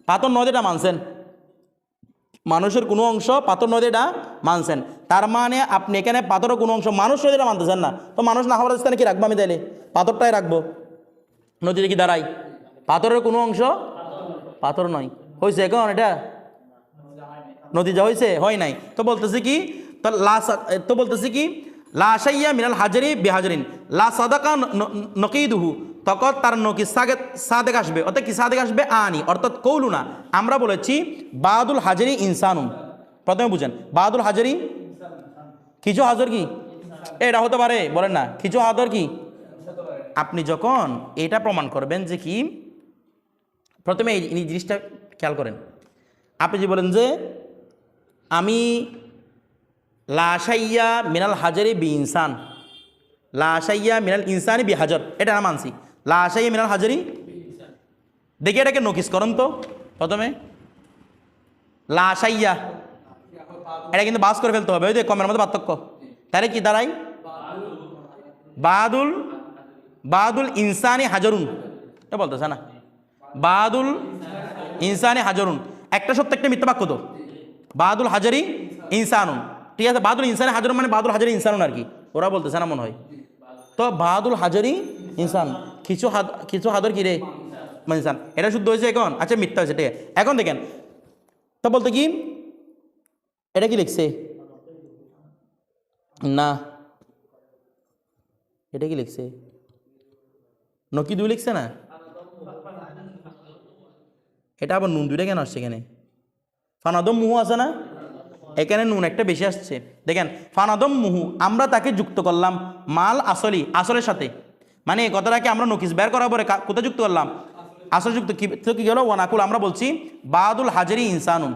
পাথর নয় এটা মানছেন, মানুষের কোনো অংশ পাথর নয় এটা মানছেন। তার মানে আপনি এখানে পাথরের কোনো অংশ মানুষ নয় এটা মানতেছেন না। তো মানুষ না হওয়ার স্থানে কি রাখবো আমি? তাইলে পাথরটাই রাখবো। নদীতে কি দাঁড়াই? পাথরের কোনো অংশ পাথর নয়। হয়েছে এখন এটা নদী যা হয়েছে? হয় নাই। তো বলতেছি কি, তো বলতেছি কি লাশাইয়া মিনাল হাজারি বেহাজারিন, লা সাদাকা নকিদুহু, তখন তার নকি সাদেক আসবে। অর্থাৎ কি সাদেক আসবে? আনি, অর্থাৎ কৌলু না। আমরা বলেছি বাদুল হাজারি ইনসানুন, প্রথমে বুঝেন বাদুল হাজারি কিছু হাজার কি এটা হতে পারে, বলেন না কিছু হাজার কি। আপনি যখন এটা প্রমাণ করবেন যে কি, প্রথমে এই জিনিসটা খেয়াল করেন। আপনি যে বলেন যে আমি লাশাইয়া মিনাল হাজারি বি ইনসান, লাশাইয়া মিনাল ইনসানি বি হাজার, এটা না মানছি। লাশাইয়া মিনাল হাজারি, দেখি এটাকে নোকিস করেন তো। প্রথমে লাশাইয়া, এটা কিন্তু বাস করে ফেলতে হবে, ওই যে কমের মধ্যে পার্থক্য। তাহলে কি দাঁড়াই? বাদুল ইনসানি হাজারুন, এটা বলতেছে না। বাদুল ইনসানি হাজারুন, একটা সত্য একটা মিথ্যা বাক্য তো। বাদুল হাজারি ইনসানুন, ঠিক আছে। বাদুল ইনসানি হাজারুন মানে বাদুল হাজারি ইনসানুন আর কি, ওরা বলতেছে না মনে হয়। তো বাদুল হাজারি ইনসান, কিছু হাজার কি রে ইনসান, এটা শুদ্ধ হয়েছে এখন। আচ্ছা মিথ্যা হয়েছে, ঠিক আছে। এখন দেখেন তো বলতে কি এটা কি লিখছে না, এটা কি লিখছে নকি 2 লিখছে না, এটা আবার নুন 2টা কেন আসছে এখানে? ফানাদম মুহু আছে না, এখানে নুন একটা বেশি আসছে। দেখেন ফানাদম মুহু আমরা তাকে যুক্ত করলাম মাল আসলি, আসলের সাথে, মানে এই কথাটাকে আমরা নকিস বের করার পরে কোথায় যুক্ত করলাম? আসল যুক্ত। কি গেল? ওয়ানাকুল আমরা বলছি বাদুল হাজারি ইনসানুন,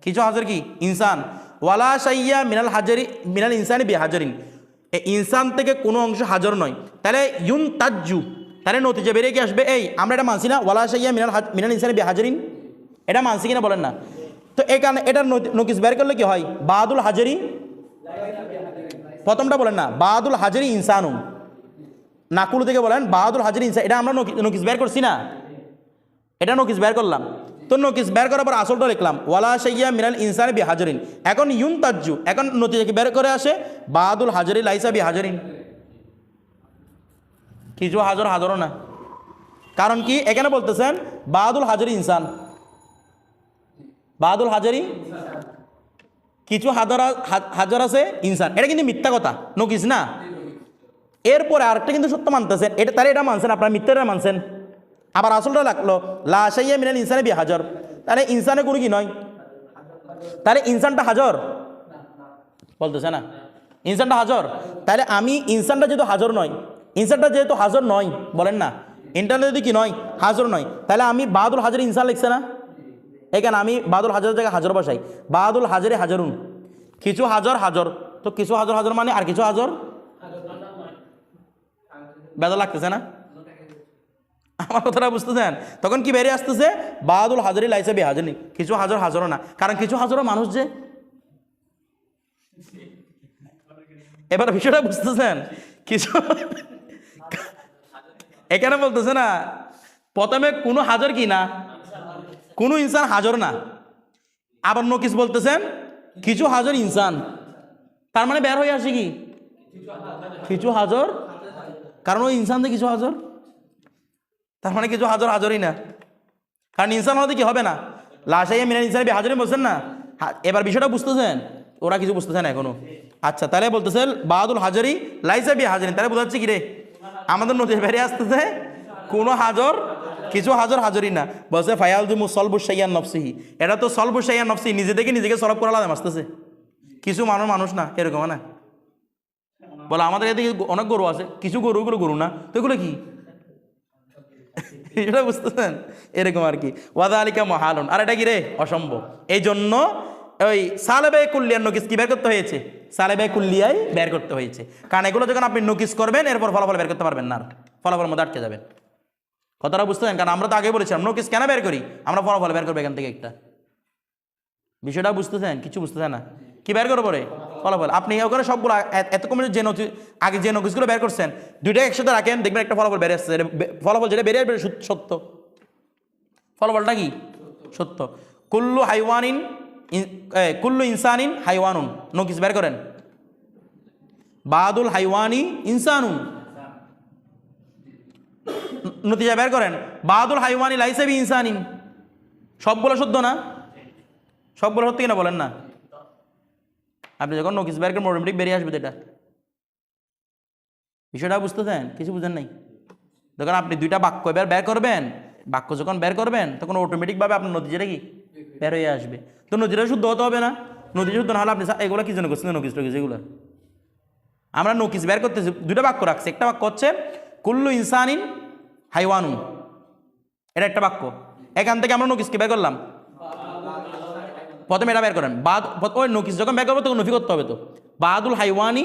কিছু হাজার কি ইনসান, ওয়ালা শাইয়া মিনাল হাজারি মিনাল ইনসানি বি হাজারিন, ইনসান থেকে কোনো অংশ হাজার নয়। তাহলে ইউন তাজ্জু, তাহলে নতিজা বেরিয়ে কি আসবে? এই আমরা এটা মানছি না, ওয়ালা শাইয়া মিনাল ইনসানি বি হাজারিন, এটা মানছি কিনা বলেন না? তো এখানে এটা নকিস বের করলে কি হয়? বাদুল হাজারি, প্রথমটা বলেন না বাদুল হাজারি ইনসানুন, নাকুল থেকে বলেন বাদুল হাজারি ইনসান, এটা আমরা নকিস বের করছি না, এটা নকিস বের করলাম। তো নকিস বের করার পর আসলটা লিখলাম ওয়ালা শাইয়া মিনাল ইনসানি বি হাজারিন। এখন ইউন তাজ্জু, এখন নতিজা কি বের করে আসে? বাদুল হাজারি লাইসা বি হাজারিন, কিছু হাজার হাজারও না। কারণ কি এখানে বলতেছেন বাদুল হাজারি ইনসান, বাদুল হাজারি কিছু হাজার আছে ইনসান, এটা কিন্তু মিথ্যা কথা, নকিস না। এরপরে আরেকটা কিন্তু সত্য মানতেছেন, এটা তাহলে এটা মানছেন আপনারা, মিথ্যাটা মানছেন। আবার আসলটা লাগলো লা শাইয়া মিনাল ইনসানি বি হাজার, তাহলে ইনসানে কোনো কি নয়, তাহলে ইনসানটা হাজার বলতেছে না, ইনসানটা হাজার। তাহলে আমি ইনসানটা যেহেতু হাজার নয়, ইনসানটা যেহেতু হাজার নয় বলেন না, ইনসানটা যদি কি নয় হাজার নয়, তাহলে আমি বাদুল হাজার ইনসান লিখছে না, এখানে আমি বাদুল হাজারের জায়গায় হাজার বসাই, বাদুল হাজারে হাজারুন, কিছু হাজার হাজার, তো কিছু হাজার হাজার মানে আর কিছু হাজার, বেদা লাগতেছে না? আমার কথাটা বুঝতেছেন? তখন কি বেরিয়ে আসতেছে? বাদুল হাজারি লাইসা বি হাজারি, কিছু হাজার হাজারও না, কারণ কিছু হাজারও মানুষ যে। এবার বিষয়টা বুঝতেছেন? কিছু এখানে বলতেছে না প্রথমে কোনো হাজার কি না, কোনো ইনসান হাজার না, আবার নকিস বলতেছেন কিছু হাজার ইনসান, তার মানে বের হয়ে আসে কি কিছু হাজার, কারণ ওই ইনসান তো কিছু হাজার, তার মানে কিছু হাজার হাজারই না, কারণ ইনসান হতে কি হবে না, লাশাইয়া মিনাল ইনসানি বি হাজারিন বলছেন না। এবার বিষয়টা বুঝতেছেন? ওরা কিছু বুঝতেছে না এখনো। আচ্ছা তাহলে বলতেছে বাদুল হাজারি লাইসা বি হাজারিন, তাহলে বোঝাচ্ছে কি রে আমাদের নদী বেরিয়ে আসতেছে কোনো হাজার কিছু হাজার হাজারই না। বলছে ফায়াল দিমু সলবু শাইয়ান নফসিহি, এটা তো সলবু শাইয়ান নফসি, নিজে থেকে নিজেকে সলভ করা লাগে আসতেছে, কিছু মানুষ না এরকম না। বলে আমাদের এদিকে অনেক গরু আছে, কিছু গরুগুলো গরু না, তো এগুলো কি এটা বুঝতেছেন? এরকম আর কি। ওয়াদা আলিকা মহালন, আর এটা কি রে অসম্ভব। এই জন্য ওই সালেবে কুল্লিয়ার নকিস কি বের করতে হয়েছে? সালেবে কুল্লিয়ায় বের করতে হয়েছে, কারণ এগুলো যখন আপনি নকিস করবেন এরপর ফলাফল বের করতে পারবেন না, ফলাফলের মধ্যে আটকে যাবেন। কথাটা বুঝতেছেন? কারণ আমরা তো আগে বলেছিলাম নকিস কেন বের করি, আমরা ফলাফল বের করবো এখান থেকে একটা। বিষয়টা বুঝতেছেন? কিছু বুঝতেছেন না? কি বের করবো রে ফলাফল? আপনি ওখানে সবগুলো এত কমে যে আগে যে নকিসগুলো বের করছেন দুইটা একসাথে রাখেন, দেখবেন একটা ফলাফল বেরিয়ে আসছে, ফলাফল যেটা বেরিয়ে আসবে সত্য, ফলাফলটা কি সত্য। কুল্লু হাইওয়ানিন কুল্লু ইনসানিন হাইওয়ানুন, নকিস বের করেন বাদুল হাইওয়ানি ইনসানুন, নতিজা বের করেন বাদুল হাইওয়ানি লাইসা বি ইনসানিন, সবগুলো সত্য না? সবগুলো সত্য কিনা বলেন না? আপনি যখন নকিস বের করেন অটোমেটিক বেরিয়ে আসবে এটা। বিষয়টা বুঝতেছেন? কিছু বুঝেন নাই? যখন আপনি দুইটা বাক্য বের করবেন, বাক্য যখন বের করবেন তখন অটোমেটিকভাবে আপনার নতিজাটা কি বের হয়ে আসবে। তো নতিজা শুদ্ধ হতে হবে না? নতিজা শুদ্ধ না হলে আপনি এগুলো কি জন্য করছেন? নকিস টকিস এগুলো আমরা নকিস বের করতেছি, দুইটা বাক্য রাখছি, একটা বাক্য হচ্ছে কুল্লু ইনসানিন হাইওয়ানুন, এটা একটা বাক্য। এখান থেকে আমরা নকিসকে বের করলাম, প্রথমে এটা বের করেন ওই নকিস যখন বের করবো তখন নফি করতে হবে। তো বাদুল হাইওয়ানি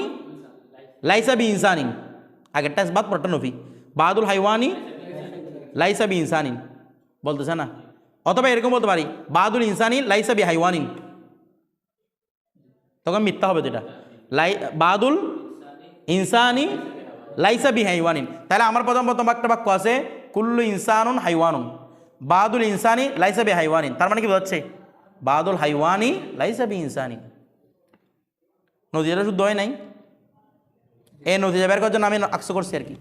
লাইসা বি ইনসানিন, আগেরটা বাদ পরটা নফি, বাদুল হাইওয়ানি লাইসা বি ইনসানিন বলতেছে না? অথবা এরকম বলতে পারি বাদুল ইনসানি লাইসা বি হাইওয়ানিন, তখন মিথ্যা হবে যেটা বাদুল ইনসানি লাইসা বি হাইওয়ানিন। তাহলে আমার প্রথম একটা বাক্য আছে কুল্লু ইনসানুন হাইওয়ানুন, বাদুল ইনসানি লাইসা বি হাইওয়ানিন, তার মানে কি বোঝাচ্ছে? বাদুল হাইওয়ানি লাইসা বি ইনসানি। নদীটা শুদ্ধ হয় নাই, এই নদীটা বের করার জন্য আমি আকস করছি আর কি।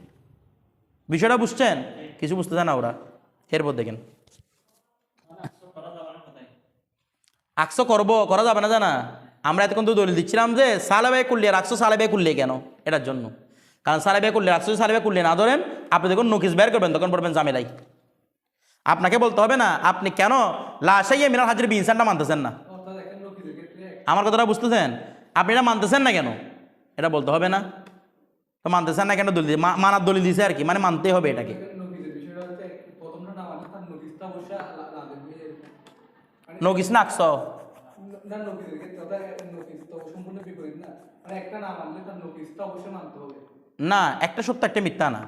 বিষয়টা বুঝছেন? কিছু বুঝতেছে না ওরা। এরপর দেখেন আকসো করবো, করা যাবে না জানা। আমরা এতক্ষণ তো দলিল দিচ্ছিলাম যে সালেবে কুল্লিয়ে রাখছো, সালেবে কুল্লিয়ে কেন, এটার জন্য। কারণ সালেবে কুল্লিয়ে রাখছো, সালেবে কুল্লিয়ে না ধরেন আপনি যখন নোকিস বের করবেন তখন পড়বেন জামেলাই। আপনাকে বলতে হবে না আপনি কেন লাশাইয়া মিনাল হাজির বি ইনসানটা মানতেছেন না। আমার কথাটা বুঝতেছেন? আপনি এটা মানতেছেন না কেন, এটা বলতে হবে না। তো মানতেছেন না কেন, দলিল মানার দলিল দিছে আর কি, মানে মানতেই হবে এটাকে। নোকিস না আকসো না, একটা সত্য একটা মিথ্যা না।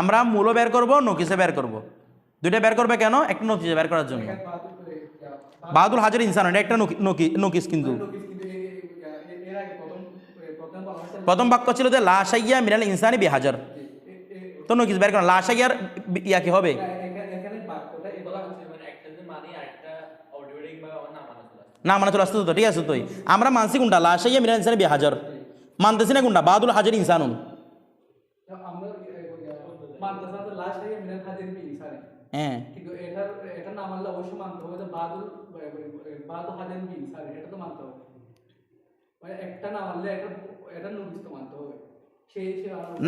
আমরা মূলও বের করবো, নোকিসে বের করবো, দুইটা বের করবে কেন, একটা নোকিসে বের করার জন্য। বাহাদুল হাজার ইনসান এটা একটা নোকিস, কিন্তু প্রথম বাক্য ছিল যে লাশাইয়া মিনাল ইনসানি বিহাজার, তো নোকিস বের করেন, লাশাইয়ার ইয়া কি হবে, না মানে চলে আসতে তো, ঠিক আছে। তো আমরা মানসি কোনটা, লাশাইয়া মিনাল ইনসানি বিহাজার, মানতেছি না কোনটা, বাহাদুল হাজার ইনসানুন। হ্যাঁ,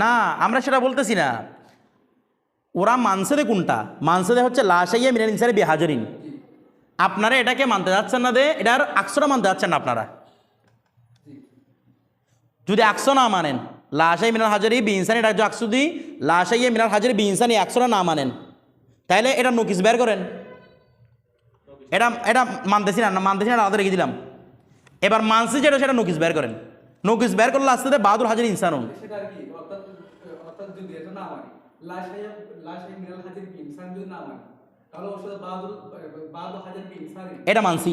না আমরা সেটা বলতেছি না, ওরা মানছে দে কোনটা, মানছে দে হচ্ছে লাশাইয়া মিনাল ইনসানি বিহাজারিন। আপনারা এটাকে মানতে যাচ্ছেন না, দে এটার আকসরা মানতে যাচ্ছেন না আপনারা। যদি আকসো না মানেন, লাশাই মিনাল হাজারি বি ইনসানি, এটা যে আকসু দি লাশাইয়া মিনাল হাজারি বি ইনসানি আকসরা না মানেন, তাইলে এটা নোকিস বের করেন। এটা এটা মানতেছি না, মানতেছি না, আলাদা রেখে দিলাম। এবার মানসি যেটা সেটা নোকিস বের করেন, নোকিস বের করলে আসতে বাহাদুর হাজার ইনসানুন। এটা মানসি,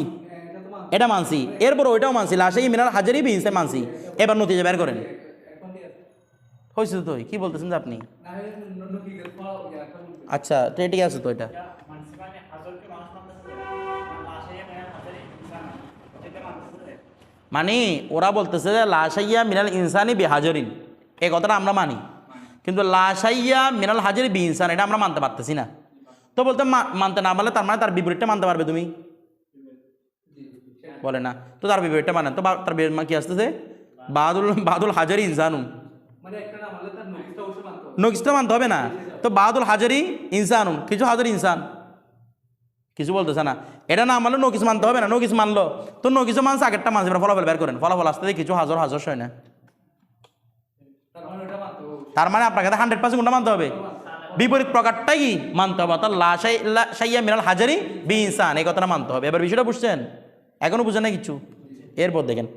এটা মানসি, এরপর ওইটাও মানসি, লাশাই মিনাল হাজারি বি ইনসান মানসি। এবার নতিজা বের করেন। হয়েছে তো, কি বলতেছেন যে আপনি? আচ্ছা ঠিক আছে, তো এটা মানে ওরা বলতেছে যে লাশাইয়া মিনাল ইনসানি বি হাজারিন, এই কথাটা আমরা মানি, কিন্তু লাশাইয়া মিনাল হাজারি বি ইনসান এটা আমরা মানতে পারতেছি না। তো বলতে মানতে না পারলে তার মানে তার বিপরীতটা মানতে পারবে তুমি, বলে না? তো তার বিপরীতটা মানেন, তো তার কি আসতেছে বাহাদুল হাজারি ইনসানুন, নোকিসটা মানতে হবে না। তো বাহাদুল হাজারি ইনসানুন, কিছু হাজার ইনসান, কিছু বলতেছে না। এটা না মানলে নোকিস মানতে হবে না, নোকিস মানলো তো নোকিসও মানছে, আগেরটা মানছে, ফলাফল বের করেন, ফলাফল আসতে কিছু হাজার হাজার হয় না, তার মানে আপনাকে 100% কোনটা মানতে হবে, বিপরীত প্রকারটাই কি মানতে হবে, অর্থাৎ লাশাইয়া মিনাল হাজারি বি ইনসান, এই কথাটা মানতে হবে। এবার বিষয়টা বুঝছেন? এখনো বুঝেন না কিছু? এরপর দেখেন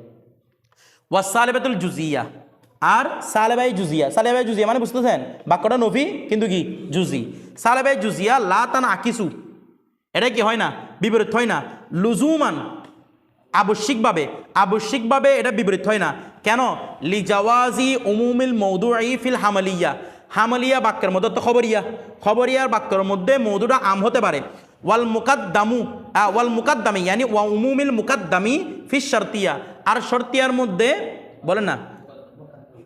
ওয়াসালেবাতুল জুজিয়া আর সালেবাই জুজিয়া। সালেবাই জুজিয়া মানে বুঝতেছেন, বাক্যটা নফি কিন্তু কি জুজি। সালেবাই জুজিয়া লা তান আকিসু, এটা কি হয় না, বিপরীত হয় না। লুজুমান, আবশ্যিকভাবে এটা বিপরীত হয় না। কেন? লিজাওয়াজি উমুমিল মৌদুই ফিল হামালিয়া, হামালিয়া বাক্যের মধ্যে তো খবরিয়ার বাক্যের মধ্যে মৌদুটা আম হতে পারে। ওয়াল মুকাদ্দামি ইয়ানি ওয়া উমুমিল মুকাদ্দামি ফিস শর্তিয়া, আর শর্তিয়ার মধ্যে বলেন না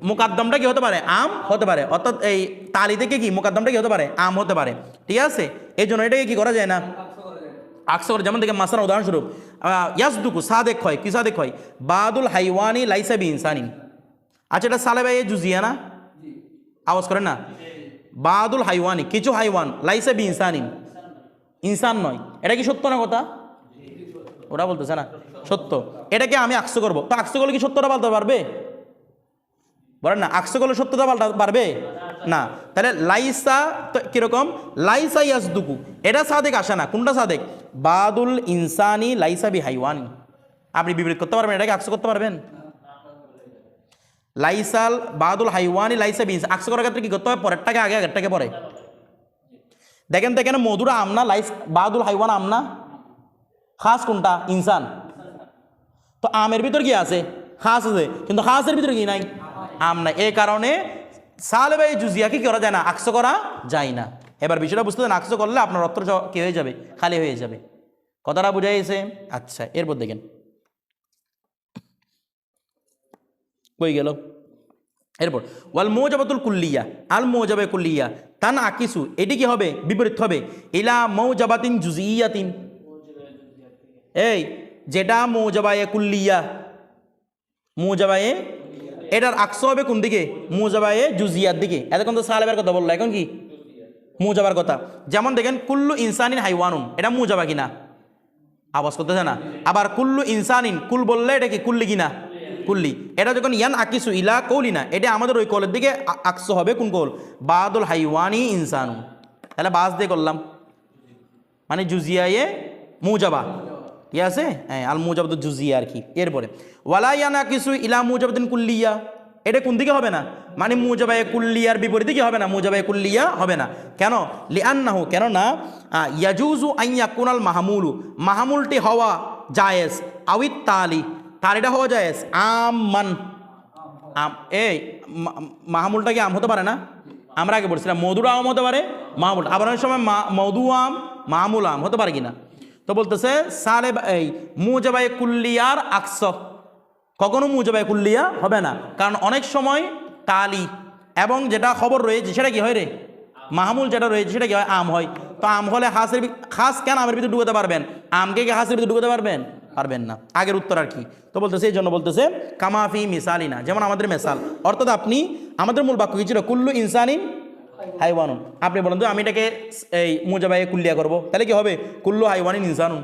মুকাদ্দমটা কি হতে পারে, আম হতে পারে, অর্থাৎ এই তালি থেকে কি মুকাদ্দমটা কি হতে পারে, আম হতে পারে, ঠিক আছে। এই জন্য এটাকে কি করা যায় না, আকসর। যেমন দেখে মাসান উদাহরণস্বরূপ ইয়াসদুকু সাদেক হয়, কি সাদেক হয়, বাদুল হাইওয়ানি লাইসা বি ইনসানি। আচ্ছা এটা সালেবাই জুজিয়া না, আওয়াজ করেন না, বাদুল হাইওয়ানি কিছু হাইওয়ান, লাইসা বি ইনসানি ইনসান নয়, এটা কি সত্য না কথা? ওরা বলতেছে না সত্য, এটাকে আমি আকস করবো, তো আকস করলে কি সত্যটা বলতে পারবে? বলেন না, আকস করলে সত্যতা পারবে না। তাহলে লাইসা তো কিরকম, লাইসা ইয়াসদুকু এটা সাদেক আসে না, কোনটা সাদেক, বাদুল ইনসানি লাইসা বি হাইওয়ানি। আপনি বিপরীত করতে পারবেন, এটাকে আকস করতে পারবেন? লাইসাল বাদুল হাইওয়ানি লাইসা বি ইনসান, আকস করার ক্ষেত্রে কি করতে হবে, পরেরটাকে আগে আগেরটাকে পরে। দেখেন তো এখানে মধুরা আমনা, বাদুল হাইওয়ান আমনা, খাস কোনটা, ইনসান। তো আমের ভিতর কি আছে, খাস আছে, কিন্তু খাসের ভিতরে কি নাই, আম নাই। এই কারণে সালেবাই জুজিয়া কি করা যায় না, আকস করা যায় না। এবার বিষয়টা বুঝতে দেন, আকস করলে আপনার অর্থ কি হয়ে যাবে, খালি হয়ে যাবে। কথাটা বুঝাই গেছে? আচ্ছা এরপর দেখেন কই গেল? এরপর ওয়াল মৌজাবাতুল কুল্লিয়া, আল মৌজাবে কুল্লিয়া তান আকিসু, এটি কি হবে? বিপরীত হবে ইলা মৌজাবাতিন জুজিয়াতিন। এই যেটা মৌজাবায়ে কুল্লিয়া, মৌজাবায়ে, এটার আকস হবে কোন দিকে? মৌজাবায়ে জুজিয়ার দিকে। এতক্ষণ তো সালেবের কথা বললো, এখন কি মৌজাবার কথা। যেমন দেখেন কুল্লু ইনসানিন হাইওয়ানুন, এটা মৌজাবা কিনা? আওয়াজ করতেছে না? আবার কুল্লু ইনসানিন, কুল বললে এটা কি কুল্লি কিনা? কুল্লি। এটা যখন ইয়ান আকিসু ইলা কৌলি না, এটা আমাদের ওই কলের দিকে আকস হবে কোন কল? বাদুল হাইওয়ানি ইনসানু। তাহলে বাস দিয়ে করলাম, মানে জুজিয়ায়ে মৌজাবা, ঠিক আছে? হ্যাঁ, আল মৌজাবাতুল জুজিয়া আর কি। এরপরে ওয়ালা ইয়ান আকিসু ইলা মৌজাবাতিন কুল্লিয়া, এটা কোন দিকে হবে না? মানে মুজাবায়ে কুল্লিয়ার বিপরীতে কি হবে না? মুজাবায়ে কুল্লিয়া হবে না। কেন? লিআন্নাহু, কেন না? ইয়াজুজু আন ইয়াকুনাল মাহমুলু, মাহমুলটি হওয়া জায়েজ, আউইত তালি, তালিটা হওয়া জায়েজ, আমমান, এই মাহমুলটা কি আম হতে পারে না? আমরা আগে বলছিলাম মধুর আম হতে পারে, মাহমুল। আবার অনেক সময় মধু আম, মাহমুল আম হতে পারে কিনা? তো বলতেছে সালে এই মুজাবায়ে কুল্লিয়ার আকস, কখনো মুজাবায়ে কুল্লিয়া হবে না, কারণ অনেক সময় তালি এবং যেটা খবর রয়েছে সেটা কি হয় রে? মাহমুল যেটা রয়েছে সেটা কি হয়? আম হয়। তো আম হলে খাস কেন আমের ভিতরে ঢুকাতে পারবেন? আমকে কি হাসের ভিতরে ঢুকাতে পারবেন? পারবেন না। আগের উত্তর আর কি। তো বলতেছে এই জন্য বলতেছে কামাফি মিসালিনা, যেমন আমাদের মেসাল, অর্থাৎ আপনি আমাদের মূল বাক্য কি ছিল? কুল্লু ইনসানিন হাইওয়ানুন। আপনি বলেন তো আমি এটাকে এই মুজাবায়ে কুল্লিয়া করব, তাহলে কি হবে? কুল্লু হাইওয়ানিন ইনসানুন,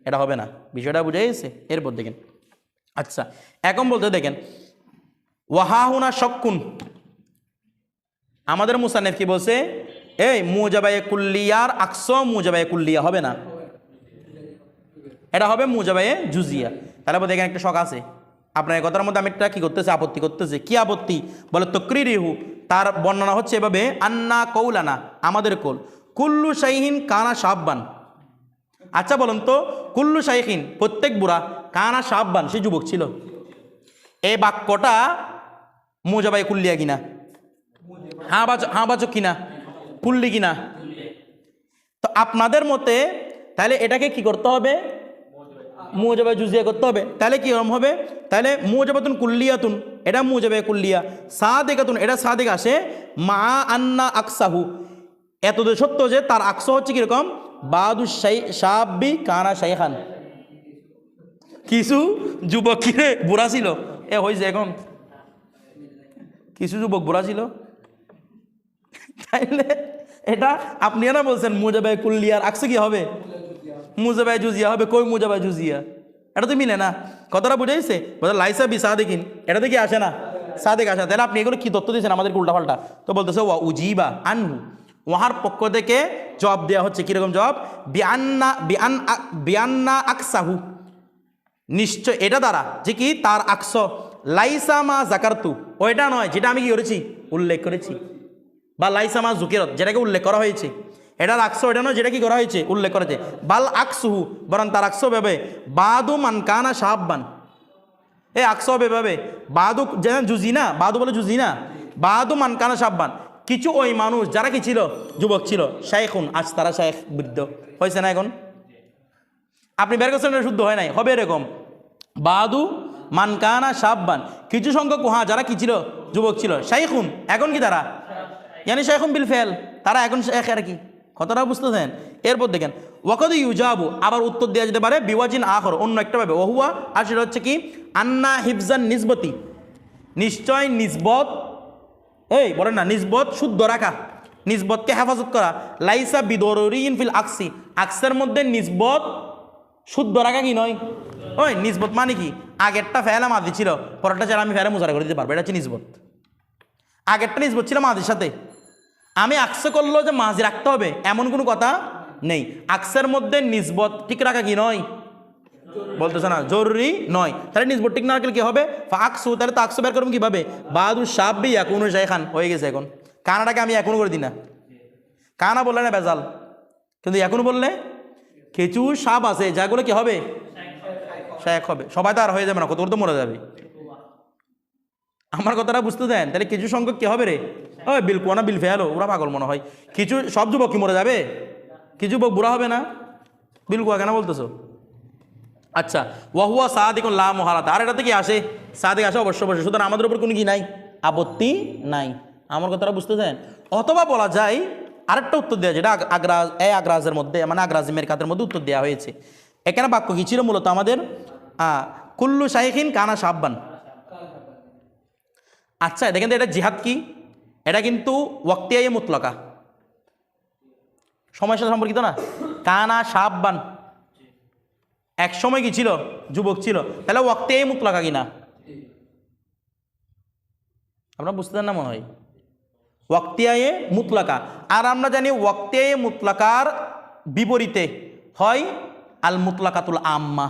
এটা হবে না। বিষয়টা বুঝে গেছে? এরপর দেখেন, আচ্ছা এখন বলতে দেখেন ওয়াহাহুনা শক্কুন, আমাদের মুসান্নিফ কি বলছে? এই মুজাবায়ে কুল্লিয়ার আকস মুজাবায়ে কুল্লিয়া হবে না, এটা হবে মুজাবায়ে জুজিয়া। তাহলে দেখেন একটা শখ আছে আপনার এই কথার মধ্যে, আমি একটা কি করতেছে? আপত্তি করতেছে। কি আপত্তি? বলে তকরিরিহু, তার বর্ণনা হচ্ছে এভাবে, আন্না কৌলানা, আমাদের কোল, কুল্লু শাইহিন কানা সাববান। আচ্ছা বলুন তো, কুল্লু শাইখিন, প্রত্যেক বুড়া, কানা সাববান, সে যুবক ছিল। এই বাক্যটা মুজাবায়ে কুল্লিয়া কিনা? হ্যাঁ বাচক কিনা? কুল্লি কিনা? তো আপনাদের মতে তাহলে এটাকে কি করতে হবে? মুজাবায়ে জুজিয়া করতে হবে। তাহলে কি রকম হবে? তাহলে মুজাবাতুন কুল্লিয়াতুন, এটা মুজাবায়ে কুল্লিয়া, সাদিকাতুন, এটা সাদিক আসে, মা আন্না আকসাহু, এত সত্য যে তার আকস হচ্ছে কিরকম? বাদু শাবি কানা শাইখান, কিছু যুবক কিরে বুড়া ছিল। এ হয়েছে এখন কিছু যুবক বুড়া ছিল। তাইলে এটা আপনি না বলছেন মুজাবায়ে কুল্লিয়ার আকস কি হবে? মুজাবায়ে জুজিয়া হবে। কই মুজাবায়ে জুজিয়া? এটা তো মিলে না। কথাটা বুঝাইছে? লাইসা বি সাদিকিন, এটাতে কি আসে না? সাদিক আসে। তাহলে আপনি এগুলো কি তথ্য দিয়েছেন আমাদের উল্টাপাল্টা? তো বলতেছে ওয়া উজিবা আনহু, ওয়াহার পক্ষ থেকে জবাব দেওয়া হচ্ছে। কিরকম জবাব? বিআন্না আকসাহু, নিশ্চয় এটা দ্বারা যে কি তার আকস, লাইসা মা জাকারতু, ওইটা নয় যেটা আমি কি করেছি? উল্লেখ করেছি। বা লাইসা মা জুকিরত, যেটাকে উল্লেখ করা হয়েছে, এটার আকস ওইটা নয় যেটা কি করা হয়েছে? উল্লেখ করেছে। বাল আকসুহু, বরং তার আকস ভেবে, বাদু মানকানা সাহাব্বান, এই আকস হবে ভাবে বাদু, যেন জুজি না, বাদু বলে জুজি না, বাদু মানকানা সাহাব্বান, কিছু ওই মানুষ যারা কি ছিল? যুবক ছিল। শাইখুন, আজ তারা শাইখ, বৃদ্ধ হয়েছে না? এখন আপনি বের করছেন শুদ্ধ হয় নাই, হবে এরকম বাদু মানকানা সাহাব্বান, কিছু সংখ্যক যারা কি ছিল? যুবক ছিল। শাইখুন, এখন কি তারা? ইয়ানি শাইখুন বিল ফেল, তারা এখন শাইখ আর কি। কথাটা বুঝতেছেন? এরপর দেখেন ওয়াকদ ইউজাবু, আবার উত্তর দেওয়া যেতে পারে বিওয়াজিন আখর, অন্য একটা ভাবে, ওহুয়া, আর সেটা হচ্ছে কি আন্না হিফজান নিসবতি, নিশ্চয় নিসবত, এই বলেন না নিসবত শুদ্ধ রাখা, নিসবতকে হেফাজত করা, লাইসা বিদরুরিন ফিল আকসি, আকসের মধ্যে নিসবত শুদ্ধ রাখা কি নয়? ওই নিসবত মানে কি? আগেরটা ফেলা মাদি ছিল, পরেরটা চাইলে আমি ফেলা মুজারা করে দিতে পারবো, এটা হচ্ছে নিসবত। আগেরটা নিসবত ছিল মাদির সাথে, আমি আকস করলো যে মাঝি রাখতে হবে এমন কোনো কথা নেই। আকসের মধ্যে নিসবত ঠিক রাখা কি নয়? বলতেছে না জরুরি নয়। তাহলে নিসবত ঠিক না রাখলে কি হবে? আকসু, তাহলে তো আকসু বের করবো কিভাবে? বাদু সাবি একুন শাইখান হয়ে গেছে। এখন কানাটাকে আমি এখনো করে দিই না, কানা বললে না বেজাল, কিন্তু এখন বললে কিছু সাপ আছে যাগুলো কি হবে? শাইখ হবে। সবাই তো আর হয়ে যাবে না, কত তো মরে যাবে। আমার কথাটা বুঝতে দেন? তাহলে কিছু সংখ্যক কি হবে রে? ওই বিল কোনা বিল ফেয়ালো, ওরা পাগল মনে হয়। কিছু সব যুবক কি মরে যাবে? কিছু যুবক বুড়া হবে না? বিল কোয়া কেন বলতেছো? আচ্ছা, ওয়াহুয়া সাদিকুন লা মুহালাতা, আর এটাতে কি আসে? সাদিক আসে অবশ্য অবশ্যই, সুতরাং আমাদের উপর কোনো কি নাই, আপত্তি নাই। আমার কথাটা বুঝতেছেন? অথবা বলা যায় আরেকটা উত্তর দেওয়া, যেটা আগ্রাজের মধ্যে মানে আগ্রাজি মেরকাতের মধ্যে উত্তর দেওয়া হয়েছে। এখানে বাক্য কি ছিল মূলত আমাদের? কুল্লু শাইখিন কানা সাব্বান। আচ্ছা, দেখেন তো এটা জিহাদ কি? এটা কিন্তু ওয়াক্তিয়ায়ে মুতলাকা, সময়ের সাথে সম্পর্কিত না। কানা সাব্বান এক সময় কি ছিল? যুবক ছিল। তাহলে ওয়াক্তিয়ায়ে মুতলাকা কিনা? আপনারা বুঝতে চান না মনে হয়? ওয়াক্তিয়ায়ে মুতলাকা। আর আমরা জানি ওয়াক্তিয়ায়ে মুতলাকার বিপরীতে হয় আল মুতলাকাতুল আম্মা।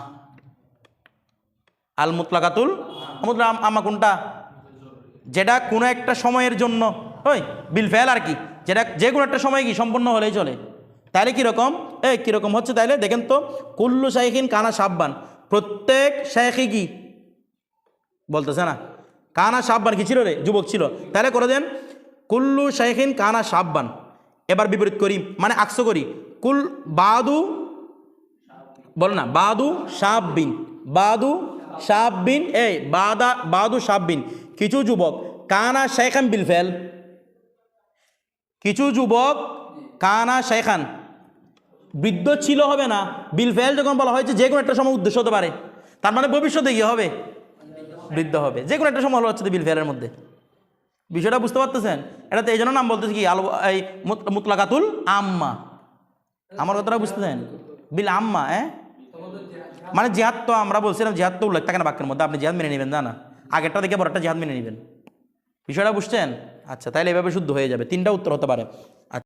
আল মুতলাকাতুল আম্মা কোনটা? যেটা কোনো একটা সময়ের জন্য ওই বিল ফেল আর কি, যেটা যে কোনো একটা সময় কি সম্পন্ন হলেই চলে। তাহলে কীরকম? কীরকম হচ্ছে তাইলে দেখেন তো, কুল্লু শাইখিন কানা সাব্বান, প্রত্যেক শাইখি কি বলতেছে না, কানা সাব্বান কি ছিল রে? যুবক ছিল। তাহলে করে দেন কুল্লু শাইখিন কানা সাব্বান। এবার বিপরীত করি, মানে আকস করি, কুল বাদু, বল না, বাদু সাব্বিন, বাদু সাব্বিন, বাদু সাব্বিন, কিছু যুবক কানা শাইখান বিল ফেল, কিছু যুবক কানা শাইখান বৃদ্ধ ছিল হবে না, বিল ফেল যখন বলা হয়েছে যে কোনো একটা সময় উদ্দেশ্য হতে পারে, তার মানে ভবিষ্যতে গিয়ে হবে বৃদ্ধ হবে, যে কোনো একটা সময় হলো হচ্ছে বিল ফেলের মধ্যে। বিষয়টা বুঝতে পারতেছেন? এটাতে এই জন্য নাম বলতেছি কি এই মুতলাকাতুল আম্মা। আমার কথাটা বুঝতেছেন? বিল আম্মা, মানে জিহাদ তো আমরা বলছিলাম জিহাদ তো উল্লেখ থাকে না বাক্যের মধ্যে, আপনি জিহাদ মেনে নেবেন না, আগেরটা দেখে পরেরটা জিহাদ মেনে নেবেন। বিষয়টা বুঝছেন? আচ্ছা, তাহলে এভাবে শুদ্ধ হয়ে যাবে, তিনটা উত্তর হতে পারে।